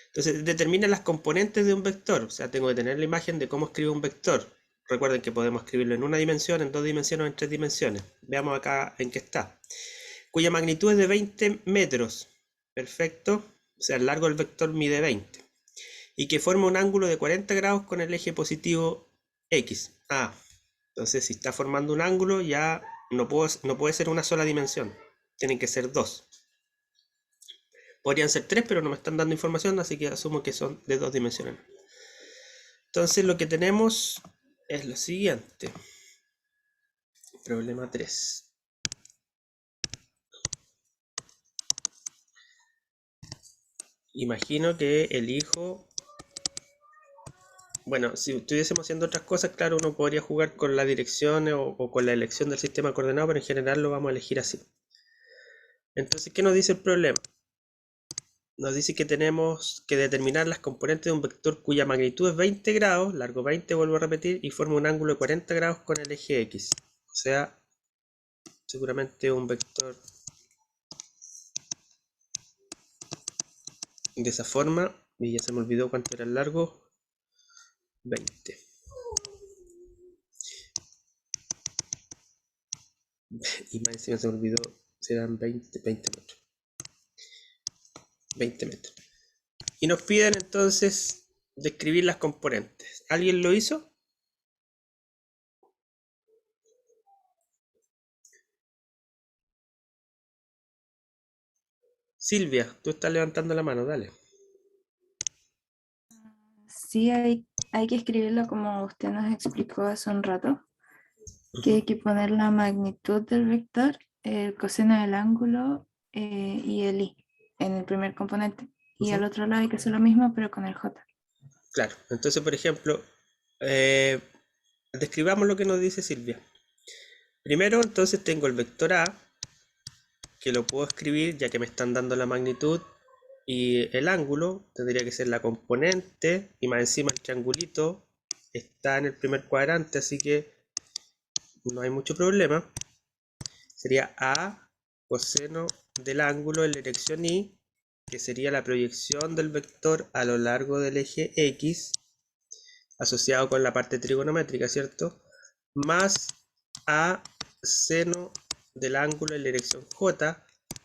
Entonces, determina las componentes de un vector. O sea, tengo que tener la imagen de cómo escribo un vector. Recuerden que podemos escribirlo en una dimensión, en 2 dimensiones o en 3 dimensiones. Veamos acá en qué está. Cuya magnitud es de 20 metros. Perfecto. O sea, el largo del vector mide 20. Y que forma un ángulo de 40 grados con el eje positivo X. Ah, entonces si está formando un ángulo ya no puede ser una sola dimensión. Tienen que ser 2. Podrían ser 3, pero no me están dando información, así que asumo que son de 2 dimensiones. Entonces lo que tenemos es lo siguiente. Problema 3. Imagino que elijo... Bueno, si estuviésemos haciendo otras cosas, claro, uno podría jugar con las direcciones o con la elección del sistema coordenado, pero en general lo vamos a elegir así. Entonces, ¿qué nos dice el problema? Nos dice que tenemos que determinar las componentes de un vector cuya magnitud es 20 grados, largo 20, vuelvo a repetir, y forma un ángulo de 40 grados con el eje X. O sea, seguramente un vector de esa forma, y ya se me olvidó cuánto era el largo, 20. Y más encima se me olvidó, serán 20 metros. 20 metros. Y nos piden entonces describir las componentes. ¿Alguien lo hizo? Silvia, tú estás levantando la mano, dale. Sí, hay que escribirlo como usted nos explicó hace un rato, que hay que poner la magnitud del vector, el coseno del ángulo y el i en el primer componente. Y al otro lado hay que hacer lo mismo, pero con el j. Claro, entonces por ejemplo, describamos lo que nos dice Silvia. Primero entonces tengo el vector A, que lo puedo escribir ya que me están dando la magnitud, y el ángulo tendría que ser la componente, y más encima el triangulito está en el primer cuadrante, así que no hay mucho problema. Sería A coseno del ángulo en la dirección Y, que sería la proyección del vector a lo largo del eje X, asociado con la parte trigonométrica, ¿cierto? Más A seno del ángulo en la dirección J,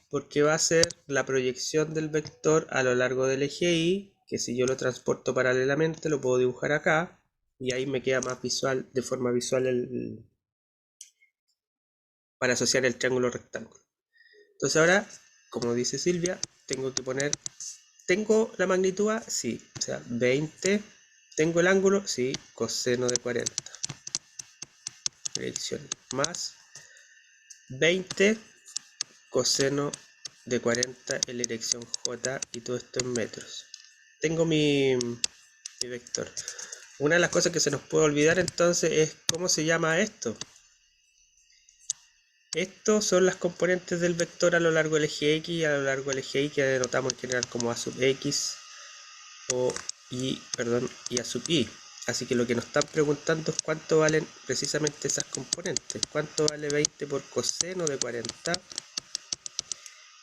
porque va a ser la proyección del vector a lo largo del eje Y, que si yo lo transporto paralelamente lo puedo dibujar acá, y ahí me queda más visual, de forma visual, para asociar el triángulo rectángulo. Entonces ahora, como dice Silvia, tengo que poner, ¿tengo la magnitud A? Sí, o sea, 20. ¿Tengo el ángulo? Sí, coseno de 40. Dirección más 20 coseno de 40 en la dirección J, y todo esto en metros. Tengo mi vector. Una de las cosas que se nos puede olvidar entonces es cómo se llama esto. Estos son las componentes del vector a lo largo del eje X y a lo largo del eje Y, que denotamos en general como A sub X y A sub Y. Así que lo que nos están preguntando es cuánto valen precisamente esas componentes. ¿Cuánto vale 20 por coseno de 40?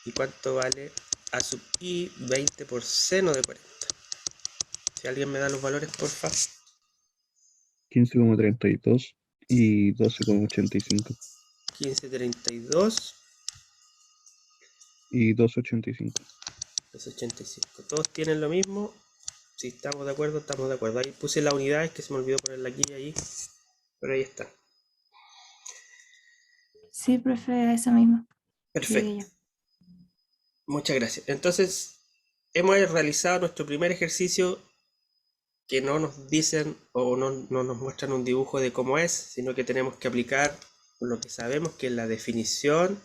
¿Y cuánto vale A sub i 20 por seno de 40. Si alguien me da los valores, porfa. 15,32 y 12,85 15,32 y 2,85. 2,85. Todos tienen lo mismo. Si estamos de acuerdo, estamos de acuerdo. Ahí puse las unidades, que se me olvidó ponerla aquí y ahí. Pero ahí está. Sí, profe, esa misma. Perfecto. Llegué ya. Muchas gracias. Entonces, hemos realizado nuestro primer ejercicio, que no nos dicen o no nos muestran un dibujo de cómo es, sino que tenemos que aplicar lo que sabemos, que es la definición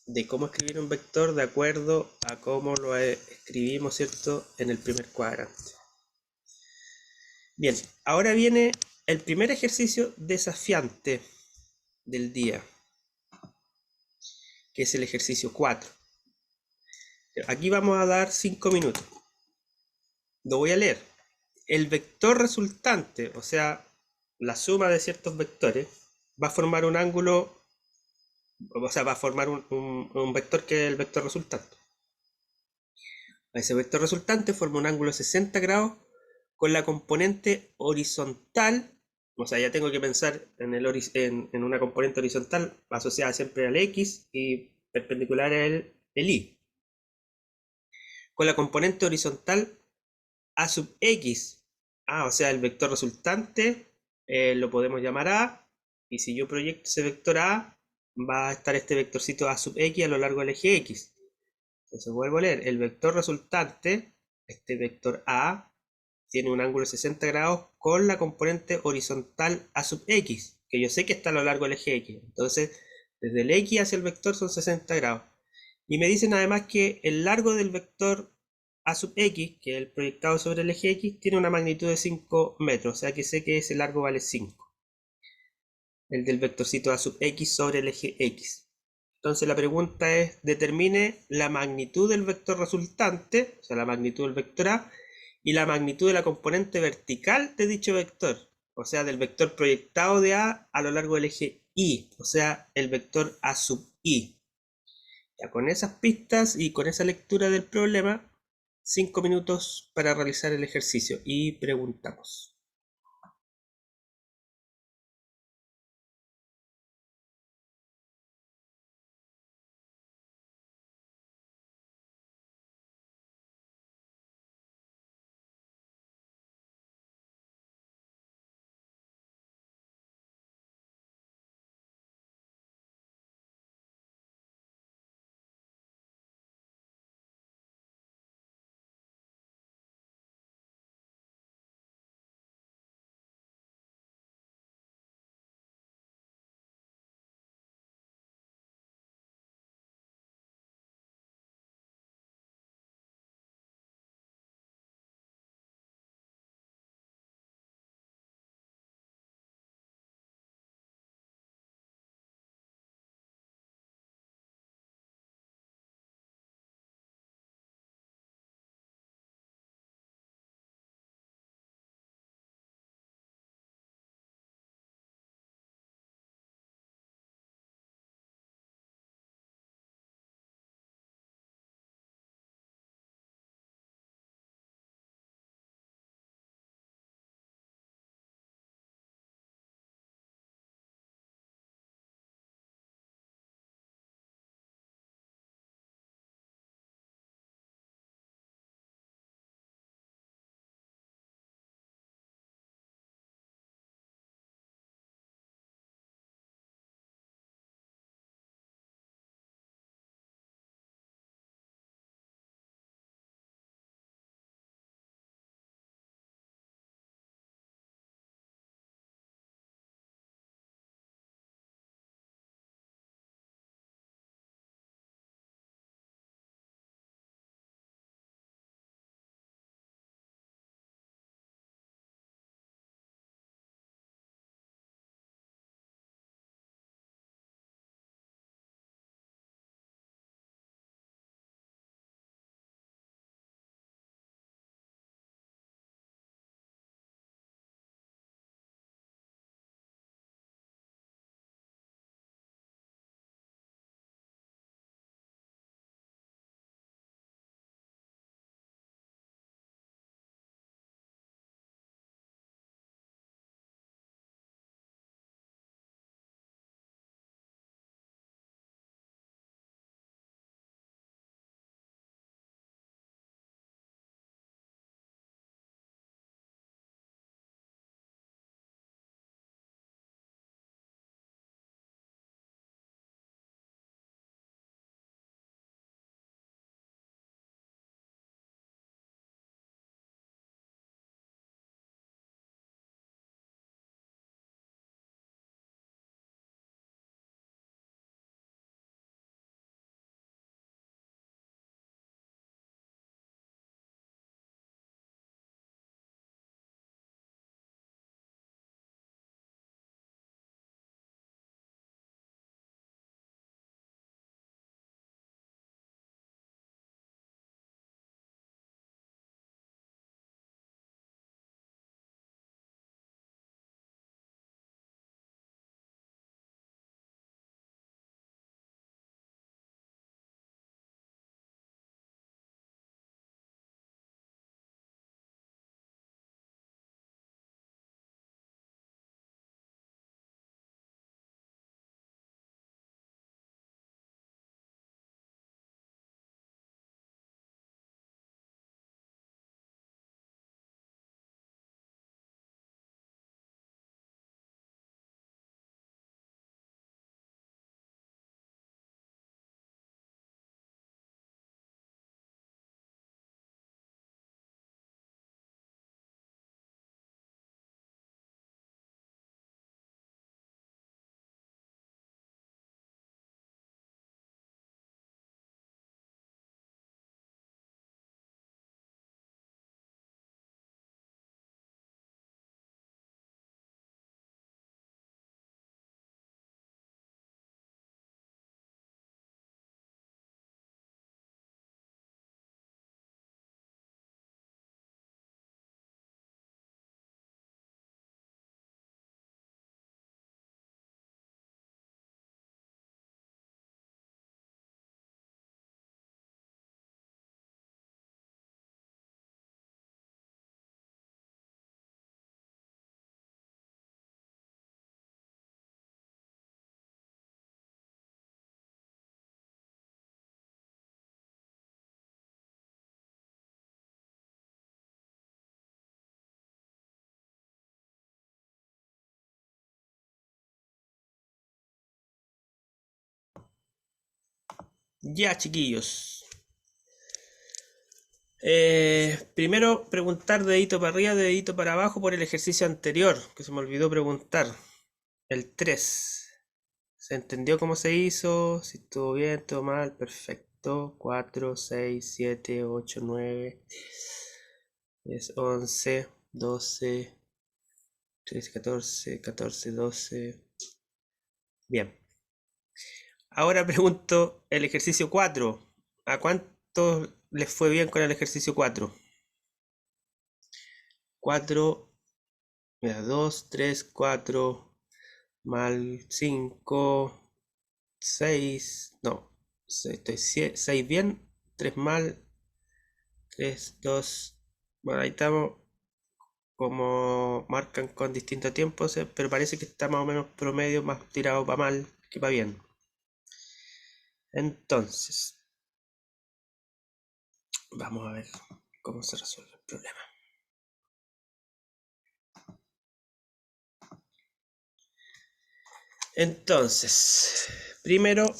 de cómo escribir un vector de acuerdo a cómo lo escribimos, ¿cierto?, en el primer cuadrante. Bien, ahora viene el primer ejercicio desafiante del día, que es el ejercicio 4. Aquí vamos a dar 5 minutos. Lo voy a leer. El vector resultante, o sea, la suma de ciertos vectores, va a formar un ángulo, o sea, va a formar un vector que es el vector resultante. Ese vector resultante forma un ángulo 60 grados con la componente horizontal, o sea, ya tengo que pensar en una componente horizontal asociada siempre al x y perpendicular al y. Con la componente horizontal a sub x. O sea, el vector resultante lo podemos llamar a, y si yo proyecto ese vector a, va a estar este vectorcito a sub x a lo largo del eje x. Entonces vuelvo a leer, el vector resultante, este vector a, tiene un ángulo de 60 grados con la componente horizontal a sub x, que yo sé que está a lo largo del eje x. Entonces, desde el x hacia el vector son 60 grados. Y me dicen además que el largo del vector a sub x, que es el proyectado sobre el eje x, tiene una magnitud de 5 metros, o sea que sé que ese largo vale 5. El del vectorcito a sub x sobre el eje x. Entonces la pregunta es, determine la magnitud del vector resultante, o sea, la magnitud del vector a, y la magnitud de la componente vertical de dicho vector, o sea, del vector proyectado de a lo largo del eje y, o sea, el vector a sub i. Ya con esas pistas y con esa lectura del problema, 5 minutos para realizar el ejercicio y preguntamos. Ya, chiquillos. Primero preguntar dedito para arriba, dedito para abajo por el ejercicio anterior, que se me olvidó preguntar. El 3. ¿Se entendió cómo se hizo? Si estuvo bien, todo mal, perfecto. 4, 6, 7, 8, 9, 10, 11, 12, 13, 14, 14, 12. Bien. Ahora pregunto el ejercicio 4. ¿A cuántos les fue bien con el ejercicio 4? 4, mira, 2, 3, 4 mal 5, 6, no, estoy 6 bien, 3 mal, 3, 2, bueno, ahí estamos, como marcan con distintos tiempos, pero parece que está más o menos promedio, más tirado para mal que para bien. Entonces, vamos a ver cómo se resuelve el problema. Entonces, primero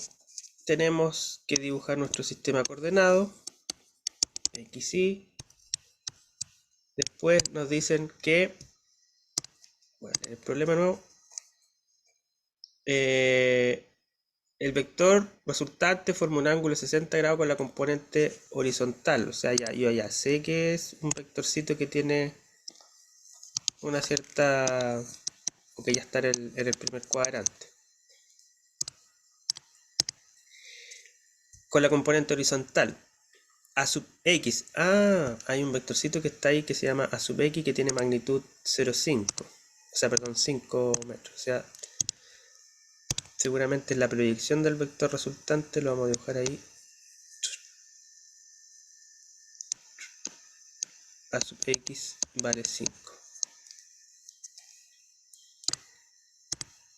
tenemos que dibujar nuestro sistema coordenado, x, y. Después nos dicen que, bueno, el problema nuevo, el vector resultante forma un ángulo de 60 grados con la componente horizontal. O sea, yo ya sé que es un vectorcito que tiene una cierta, o que ya está en el primer cuadrante. Con la componente horizontal. A sub x. Ah, hay un vectorcito que está ahí que se llama a sub x que tiene magnitud 0,5. O sea, perdón, 5 metros. O sea, seguramente la proyección del vector resultante lo vamos a dibujar ahí. A sub x vale 5.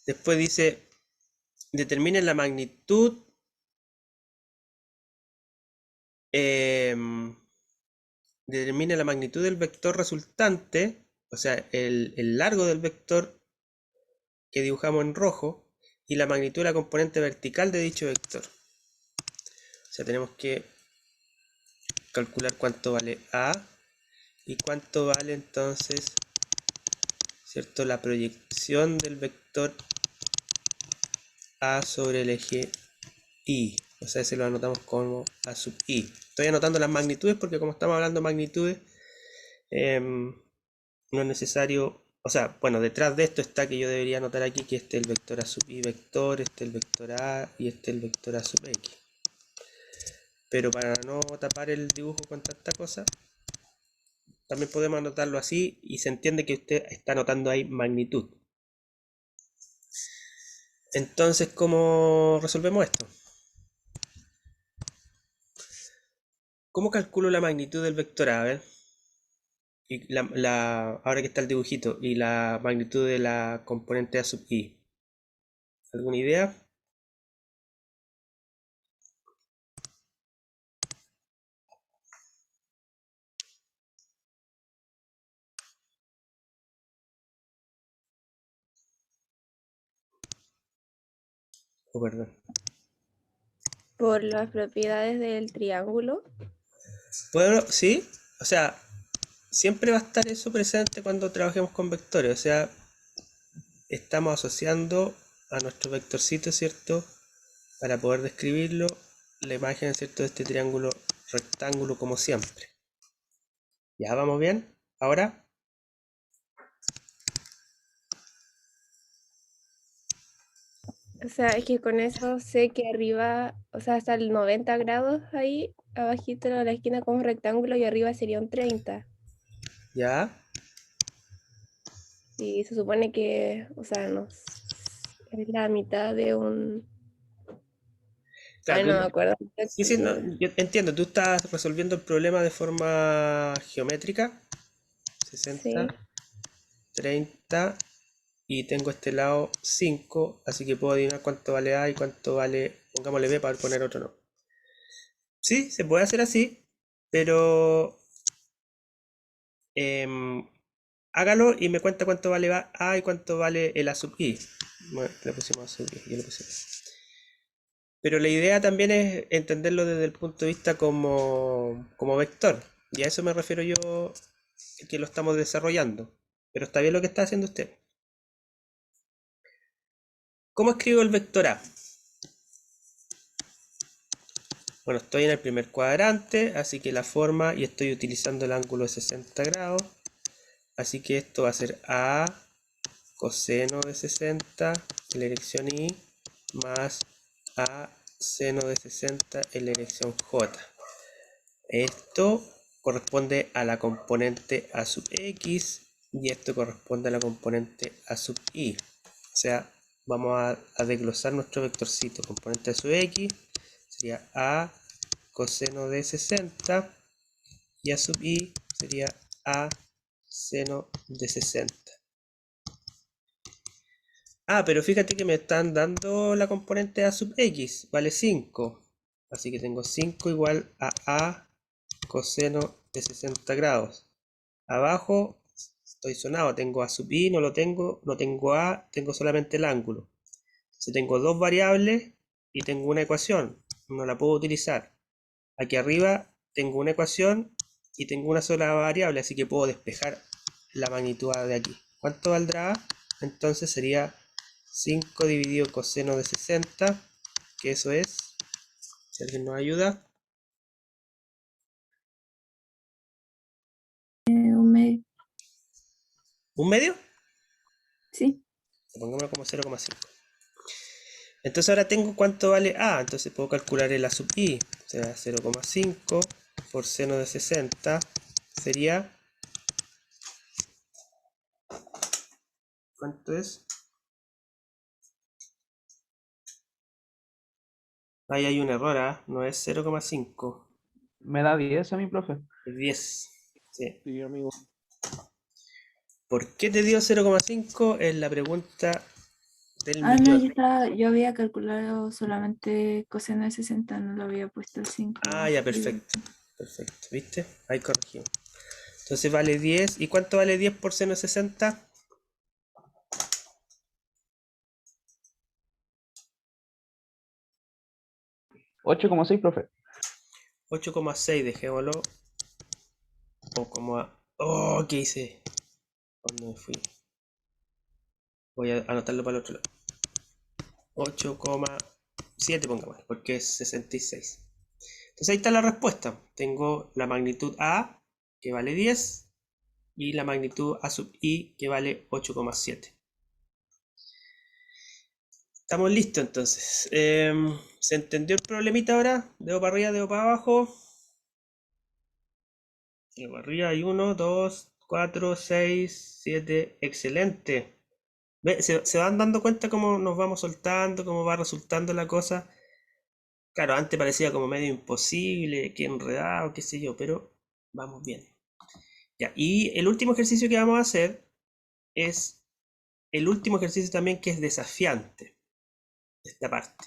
Después dice, determine la magnitud determine la magnitud del vector resultante, o sea, el largo del vector que dibujamos en rojo y la magnitud de la componente vertical de dicho vector. O sea, tenemos que calcular cuánto vale A y cuánto vale entonces, ¿cierto?, la proyección del vector A sobre el eje Y. O sea, se lo anotamos como A sub I. Estoy anotando las magnitudes porque como estamos hablando de magnitudes, no es necesario, o sea, bueno, detrás de esto está que yo debería anotar aquí que este es el vector A sub I vector, este es el vector A y este es el vector A sub X. Pero para no tapar el dibujo con tanta cosa, también podemos anotarlo así y se entiende que usted está anotando ahí magnitud. Entonces, ¿cómo resolvemos esto? ¿Cómo calculo la magnitud del vector A? A ver. Y ahora que está el dibujito, y la magnitud de la componente A sub I. ¿Alguna idea? Oh, perdón. Por las propiedades del triángulo. Bueno, sí, o sea, siempre va a estar eso presente cuando trabajemos con vectores. O sea, estamos asociando a nuestro vectorcito, ¿cierto? Para poder describirlo, la imagen, ¿cierto?, de este triángulo rectángulo como siempre. ¿Ya vamos bien? Ahora, O sea, es que con eso sé que arriba, o sea, hasta el 90 grados ahí, abajito de la esquina como un rectángulo y arriba sería un 30. ya. Y se supone que, o sea, no, es la mitad de un... Ay, Claro, no me acuerdo. sí, sí, no, yo entiendo, tú estás resolviendo el problema de forma geométrica. 60, Sí, 30 y tengo este lado 5, así que puedo adivinar cuánto vale A y cuánto vale, pongámosle B para poner otro no. Sí, se puede hacer así, pero hágalo y me cuenta cuánto vale A y cuánto vale el A sub I. Bueno, le pusimos A sub I, yo le puse B. Pero la idea también es entenderlo desde el punto de vista como vector. Y a eso me refiero yo, que lo estamos desarrollando. Pero está bien lo que está haciendo usted. ¿Cómo escribo el vector A? Bueno, estoy en el primer cuadrante, así que la forma, y estoy utilizando el ángulo de 60 grados. Así que esto va a ser A coseno de 60 en la dirección Y más A seno de 60 en la dirección J. Esto corresponde a la componente A sub X y esto corresponde a la componente A sub Y. O sea, vamos a desglosar nuestro vectorcito. Componente A sub X sería A coseno de 60 y A sub Y sería A seno de 60. Ah, pero fíjate que me están dando la componente A sub X, vale 5. Así que tengo 5 igual a A coseno de 60 grados. Abajo estoy sonado, tengo A sub I, no lo tengo, no tengo A, tengo solamente el ángulo. Entonces tengo dos variables y tengo una ecuación, no la puedo utilizar. Aquí arriba tengo una ecuación y tengo una sola variable, así que puedo despejar la magnitud de aquí. ¿Cuánto valdrá A? Entonces sería 5 dividido coseno de 60, que eso es, si alguien nos ayuda, Un medio. ¿un medio? Sí. Pongámoslo como 0,5. Entonces ahora tengo cuánto vale A, entonces puedo calcular el A sub I, o sea, 0,5 por seno de 60 sería, ¿cuánto es? Ahí hay un error, ¿ah? No es 0,5, Me da 10 a mi profe. es 10. Sí. Sí, amigo. ¿Por qué te dio 0,5? Es la pregunta del Ah, no, millón. yo había calculado solamente coseno de 60, no lo había puesto el 5 Ah, abajo. ya, perfecto. Perfecto, ¿viste? Ahí corregimos. Entonces vale 10. ¿Y cuánto vale 10 por seno de 60? 8,6, profe. 8,6, dejémoslo. O como a... Oh, ¿qué hice? ¿Dónde me fui? Voy a anotarlo para el otro lado. 8,7 pongamos, porque es 66. Entonces ahí está la respuesta. Tengo la magnitud A, que vale 10, y la magnitud A sub I, que vale 8,7. Estamos listos entonces. ¿Se entendió el problemita ahora? Dedo para arriba, dedo para abajo. Dedo para arriba hay 1, 2, 4, 6, 7. Excelente. ¿Se van dando cuenta cómo nos vamos soltando, cómo va resultando la cosa? Claro, antes parecía como medio imposible, que enredado, qué sé yo, pero vamos bien. Ya, y el último ejercicio que vamos a hacer es el último ejercicio también que es desafiante, esta parte.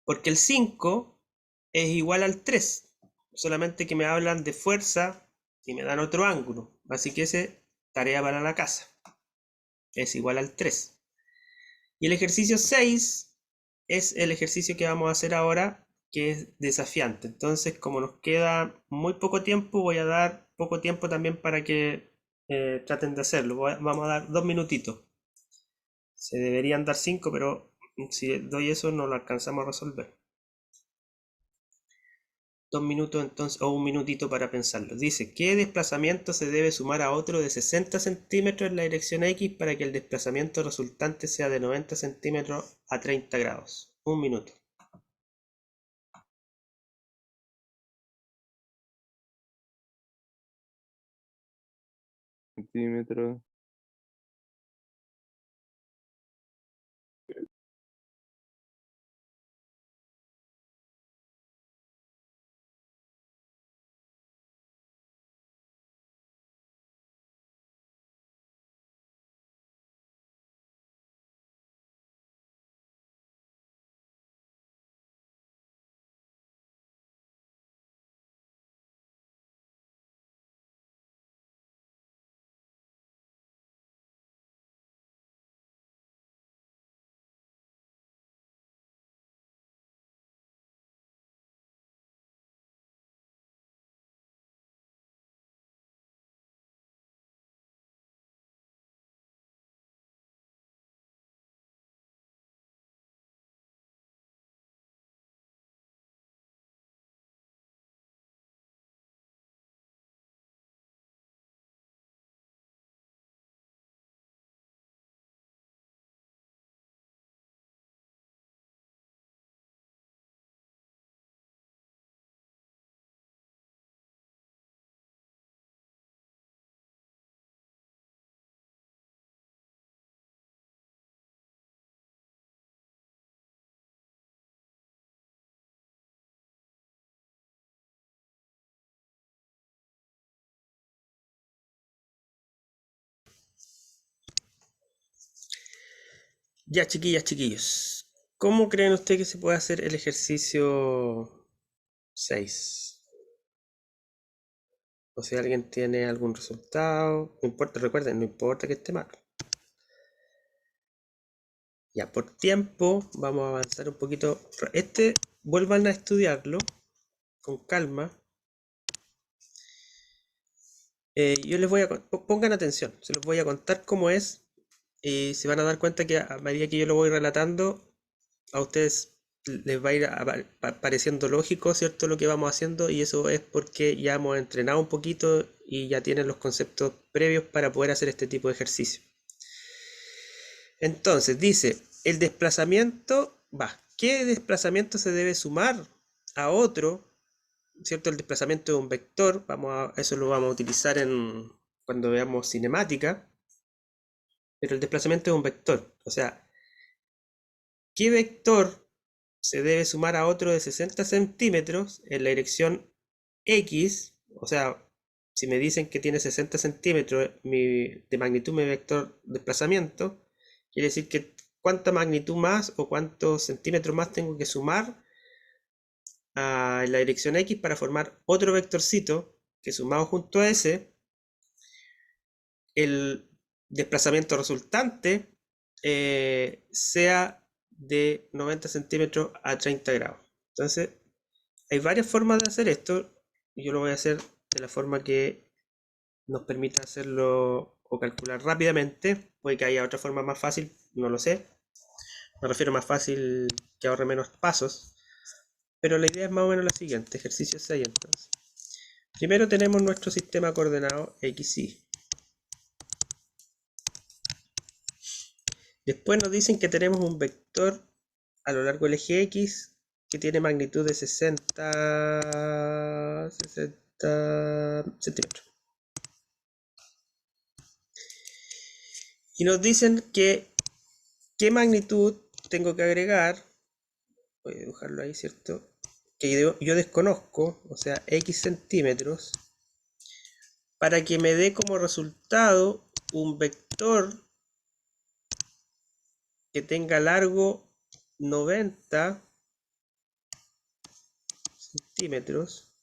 Porque el 5 es igual al 3, solamente que me hablan de fuerza y me dan otro ángulo. Así que ese, tarea para la casa, es igual al 3. Y el ejercicio 6 es el ejercicio que vamos a hacer ahora, que es desafiante. Entonces, como nos queda muy poco tiempo, voy a dar poco tiempo también para que traten de hacerlo. Vamos a dar 2 minutitos. Se deberían dar 5, pero si doy eso no lo alcanzamos a resolver. 2 minutos entonces, o un minutito para pensarlo. Dice, ¿qué desplazamiento se debe sumar a otro de 60 centímetros en la dirección X para que el desplazamiento resultante sea de 90 centímetros a 30 grados? Un minuto. Centímetros. Ya, chiquillas, chiquillos. ¿Cómo creen ustedes que se puede hacer el ejercicio 6? O si alguien tiene algún resultado, no importa, recuerden, no importa que esté mal. Ya, por tiempo, vamos a avanzar un poquito. Vuelvan a estudiarlo con calma. Yo les voy a... Pongan atención, se los voy a contar cómo es. Y se van a dar cuenta que a medida que yo lo voy relatando, a ustedes les va a ir pareciendo lógico, ¿cierto? Lo que vamos haciendo, y eso es porque ya hemos entrenado un poquito y ya tienen los conceptos previos para poder hacer este tipo de ejercicio. Entonces, dice, el desplazamiento, ¿qué desplazamiento se debe sumar a otro? ¿Cierto? El desplazamiento de un vector, eso lo vamos a utilizar cuando veamos cinemática, pero el desplazamiento de un vector, o sea, ¿qué vector se debe sumar a otro de 60 centímetros en la dirección X? O sea, si me dicen que tiene 60 centímetros de magnitud mi vector desplazamiento, quiere decir que cuánta magnitud más o cuántos centímetros más tengo que sumar en la dirección X para formar otro vectorcito que sumado junto a ese, el desplazamiento resultante sea de 90 centímetros a 30 grados. Entonces, hay varias formas de hacer esto. Y yo lo voy a hacer de la forma que nos permita hacerlo o calcular rápidamente. Puede que haya otra forma más fácil, no lo sé. Me refiero más fácil que ahorre menos pasos. Pero la idea es más o menos la siguiente. Ejercicio 6 entonces. Primero tenemos nuestro sistema coordenado X, Y. Después nos dicen que tenemos un vector a lo largo del eje X que tiene magnitud de 60 centímetros. Y nos dicen que qué magnitud tengo que agregar. Voy a dibujarlo ahí, ¿cierto? Que yo desconozco, o sea, X centímetros, para que me dé como resultado un vector que tenga largo 90 centímetros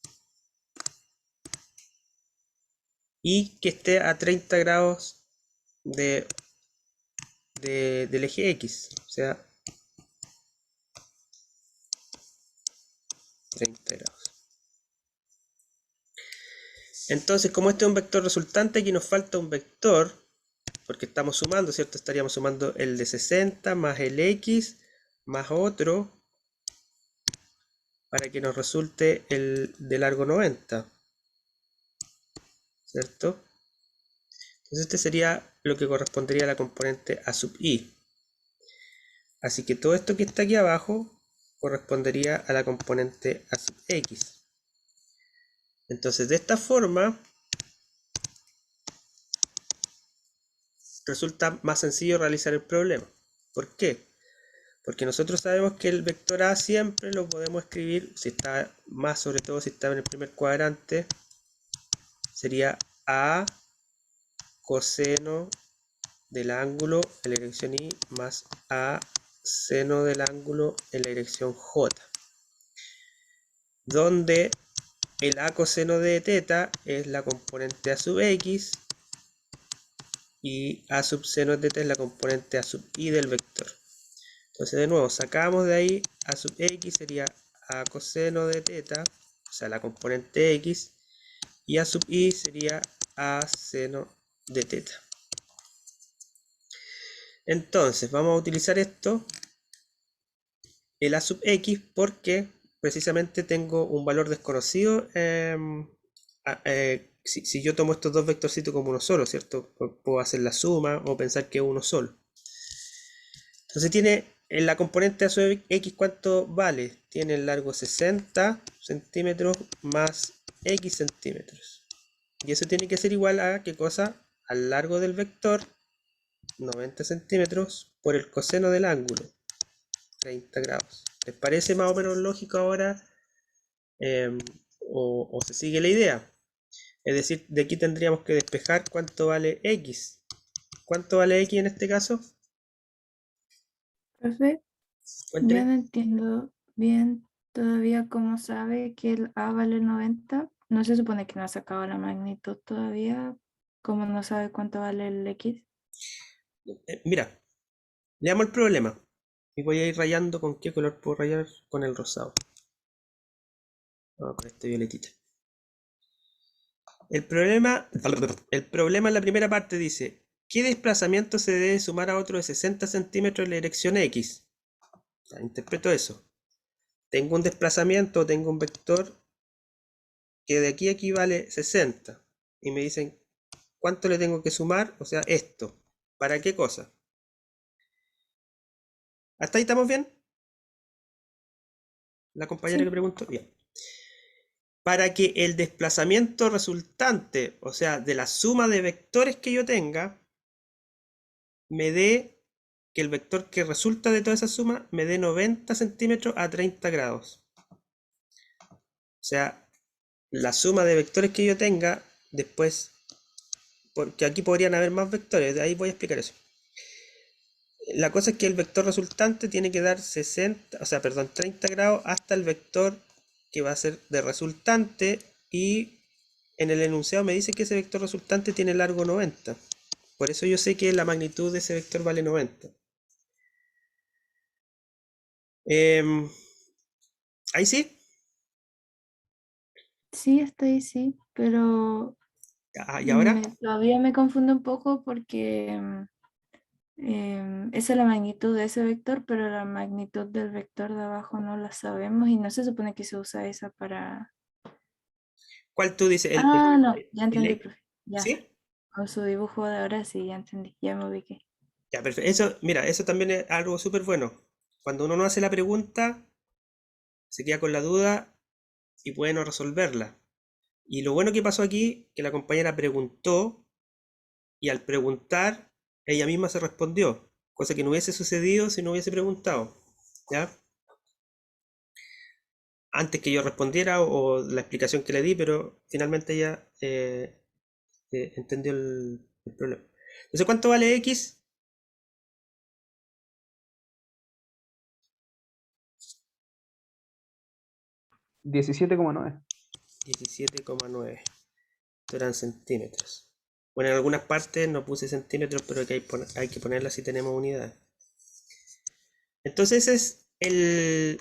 y que esté a 30 grados del eje X, o sea, 30 grados. Entonces, como este es un vector resultante, aquí nos falta un vector, porque estamos sumando, ¿cierto? Estaríamos sumando el de 60 más el X más otro para que nos resulte el de largo 90, ¿cierto? Entonces este sería lo que correspondería a la componente A sub I. Así que todo esto que está aquí abajo correspondería a la componente A sub X. Entonces de esta forma resulta más sencillo realizar el problema. ¿Por qué? Porque nosotros sabemos que el vector A siempre lo podemos escribir, si está más, sobre todo si está en el primer cuadrante, sería A coseno del ángulo en la dirección Y más A seno del ángulo en la dirección J, donde el A coseno de teta es la componente A sub X y A sub seno de teta es la componente A sub I del vector. Entonces de nuevo sacamos de ahí A sub X sería A coseno de teta, o sea la componente X, y A sub I sería A seno de teta. Entonces vamos a utilizar esto, el A sub X, porque precisamente tengo un valor desconocido. Si yo tomo estos dos vectorcitos como uno solo, ¿cierto? Puedo hacer la suma o pensar que es uno solo. Entonces tiene en la componente A sub X, ¿cuánto vale? Tiene el largo 60 centímetros más X centímetros. Y eso tiene que ser igual a, ¿qué cosa? Al largo del vector, 90 centímetros, por el coseno del ángulo, 30 grados. ¿Les parece más o menos lógico ahora? O se sigue la idea. Es decir, de aquí tendríamos que despejar cuánto vale X. ¿Cuánto vale X en este caso? Profe, yo Cuénteme. no entiendo bien todavía cómo sabe que el A vale 90. No se supone que no ha sacado la magnitud todavía. ¿Cómo no sabe cuánto vale el X? Mira, leamos el problema. Y voy a ir rayando con qué color puedo rayar con el rosado. Vamos con este violetita. El problema en la primera parte dice: ¿qué desplazamiento se debe sumar a otro de 60 centímetros en la dirección X? Ya, interpreto eso. Tengo un desplazamiento, tengo un vector que de aquí a aquí vale 60. Y me dicen, ¿cuánto le tengo que sumar? O sea, esto. ¿Para qué cosa? ¿Hasta ahí estamos bien? La compañera Sí. que preguntó. Bien. Para que el desplazamiento resultante, o sea, de la suma de vectores que yo tenga, me dé que el vector que resulta de toda esa suma me dé 90 centímetros a 30 grados. O sea, la suma de vectores que yo tenga, después, porque aquí podrían haber más vectores, de ahí voy a explicar eso. La cosa es que el vector resultante tiene que dar 30 grados hasta el vector que va a ser de resultante, y en el enunciado me dice que ese vector resultante tiene largo 90. Por eso yo sé que la magnitud de ese vector vale 90. Ahí sí. Sí, estoy, sí, pero ¿Y ahora? todavía me confundo un poco porque esa es la magnitud de ese vector, pero la magnitud del vector de abajo no la sabemos y no se supone que se usa esa para... ¿Cuál tú dices? Ah, no, ya El entendí, X? profe. Ya, ¿Sí? con su dibujo de ahora sí, ya entendí, ya me ubiqué. Ya, perfecto. Eso, mira, eso también es algo súper bueno. Cuando uno no hace la pregunta, se queda con la duda y puede no resolverla. Y lo bueno que pasó aquí, que la compañera preguntó, y al preguntar, ella misma se respondió, cosa que no hubiese sucedido si no hubiese preguntado. ¿Ya? Antes que yo respondiera o la explicación que le di, pero finalmente ella entendió el problema. Entonces, ¿cuánto vale X? 17,9. 17,9. Esto eran centímetros. Bueno, en algunas partes no puse centímetros, pero hay que ponerlas si tenemos unidades. Entonces es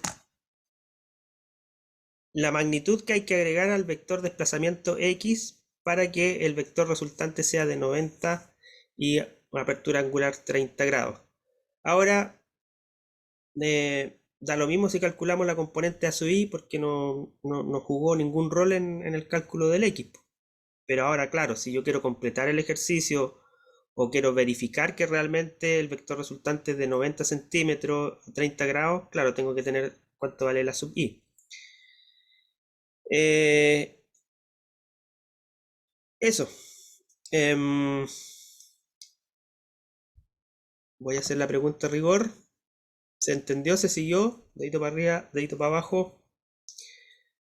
la magnitud que hay que agregar al vector desplazamiento X para que el vector resultante sea de 90 y una apertura angular 30 grados. Ahora, da lo mismo si calculamos la componente A sub i, porque no jugó ningún rol en el cálculo del X. Pero ahora, claro, si yo quiero completar el ejercicio o quiero verificar que realmente el vector resultante es de 90 centímetros, 30 grados, claro, tengo que tener cuánto vale la sub i. Eso. Voy a hacer la pregunta a rigor. ¿Se entendió? ¿Se siguió? Dedito para arriba, dedito para abajo.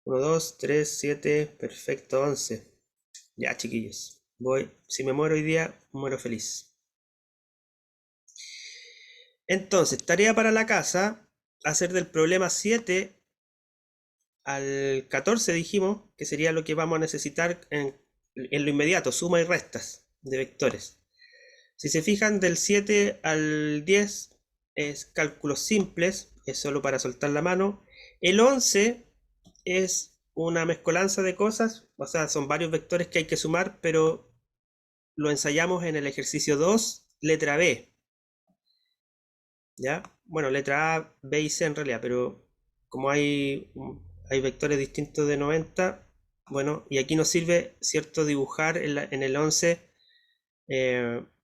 1, 2, 3, 7, perfecto, 11. Ya, chiquillos. Si me muero hoy día, muero feliz. Entonces, tarea para la casa: hacer del problema 7 al 14, dijimos, que sería lo que vamos a necesitar en lo inmediato, suma y restas de vectores. Si se fijan, del 7 al 10 es cálculos simples, es solo para soltar la mano. El 11 es una mezcolanza de cosas, o sea, son varios vectores que hay que sumar, pero lo ensayamos en el ejercicio 2, letra B. ¿Ya? Bueno, letra A, B y C en realidad, pero como hay vectores distintos de 90, bueno, y aquí nos sirve, ¿cierto?, dibujar en el 11,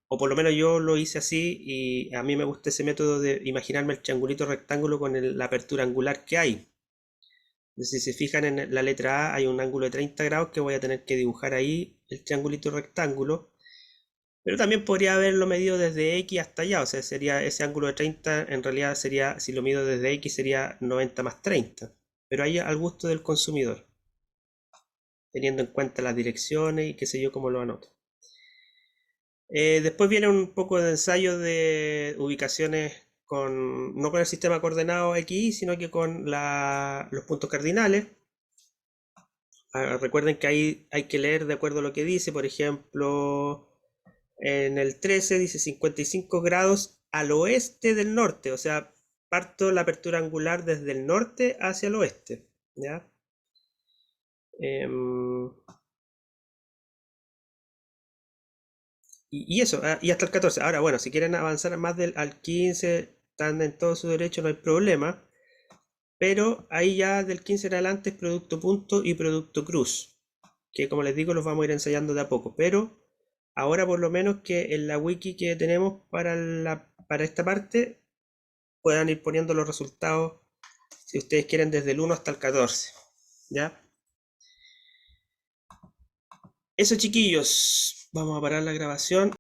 o por lo menos yo lo hice así, y a mí me gusta ese método de imaginarme el triangulito rectángulo con la apertura angular que hay. Entonces, si se fijan en la letra A, hay un ángulo de 30 grados que voy a tener que dibujar ahí el triangulito rectángulo. Pero también podría haberlo medido desde X hasta allá, o sea, sería ese ángulo de 30, en realidad sería, si lo mido desde X, sería 90 más 30. Pero ahí al gusto del consumidor, teniendo en cuenta las direcciones y qué sé yo cómo lo anoto. Después viene un poco de ensayo de ubicaciones no con el sistema coordenado XY, sino que con los puntos cardinales. Recuerden que ahí hay que leer de acuerdo a lo que dice. Por ejemplo, en el 13 dice 55 grados al oeste del norte. O sea, parto la apertura angular desde el norte hacia el oeste. ¿Ya? Y eso, y hasta el 14. Ahora, bueno, si quieren avanzar más al 15, están en todo su derecho, no hay problema. Pero ahí ya del 15 en adelante es producto punto y producto cruz, que como les digo los vamos a ir ensayando de a poco. Pero ahora por lo menos que en la wiki que tenemos para esta parte puedan ir poniendo los resultados si ustedes quieren desde el 1 hasta el 14. ¿Ya? Eso, chiquillos, vamos a parar la grabación.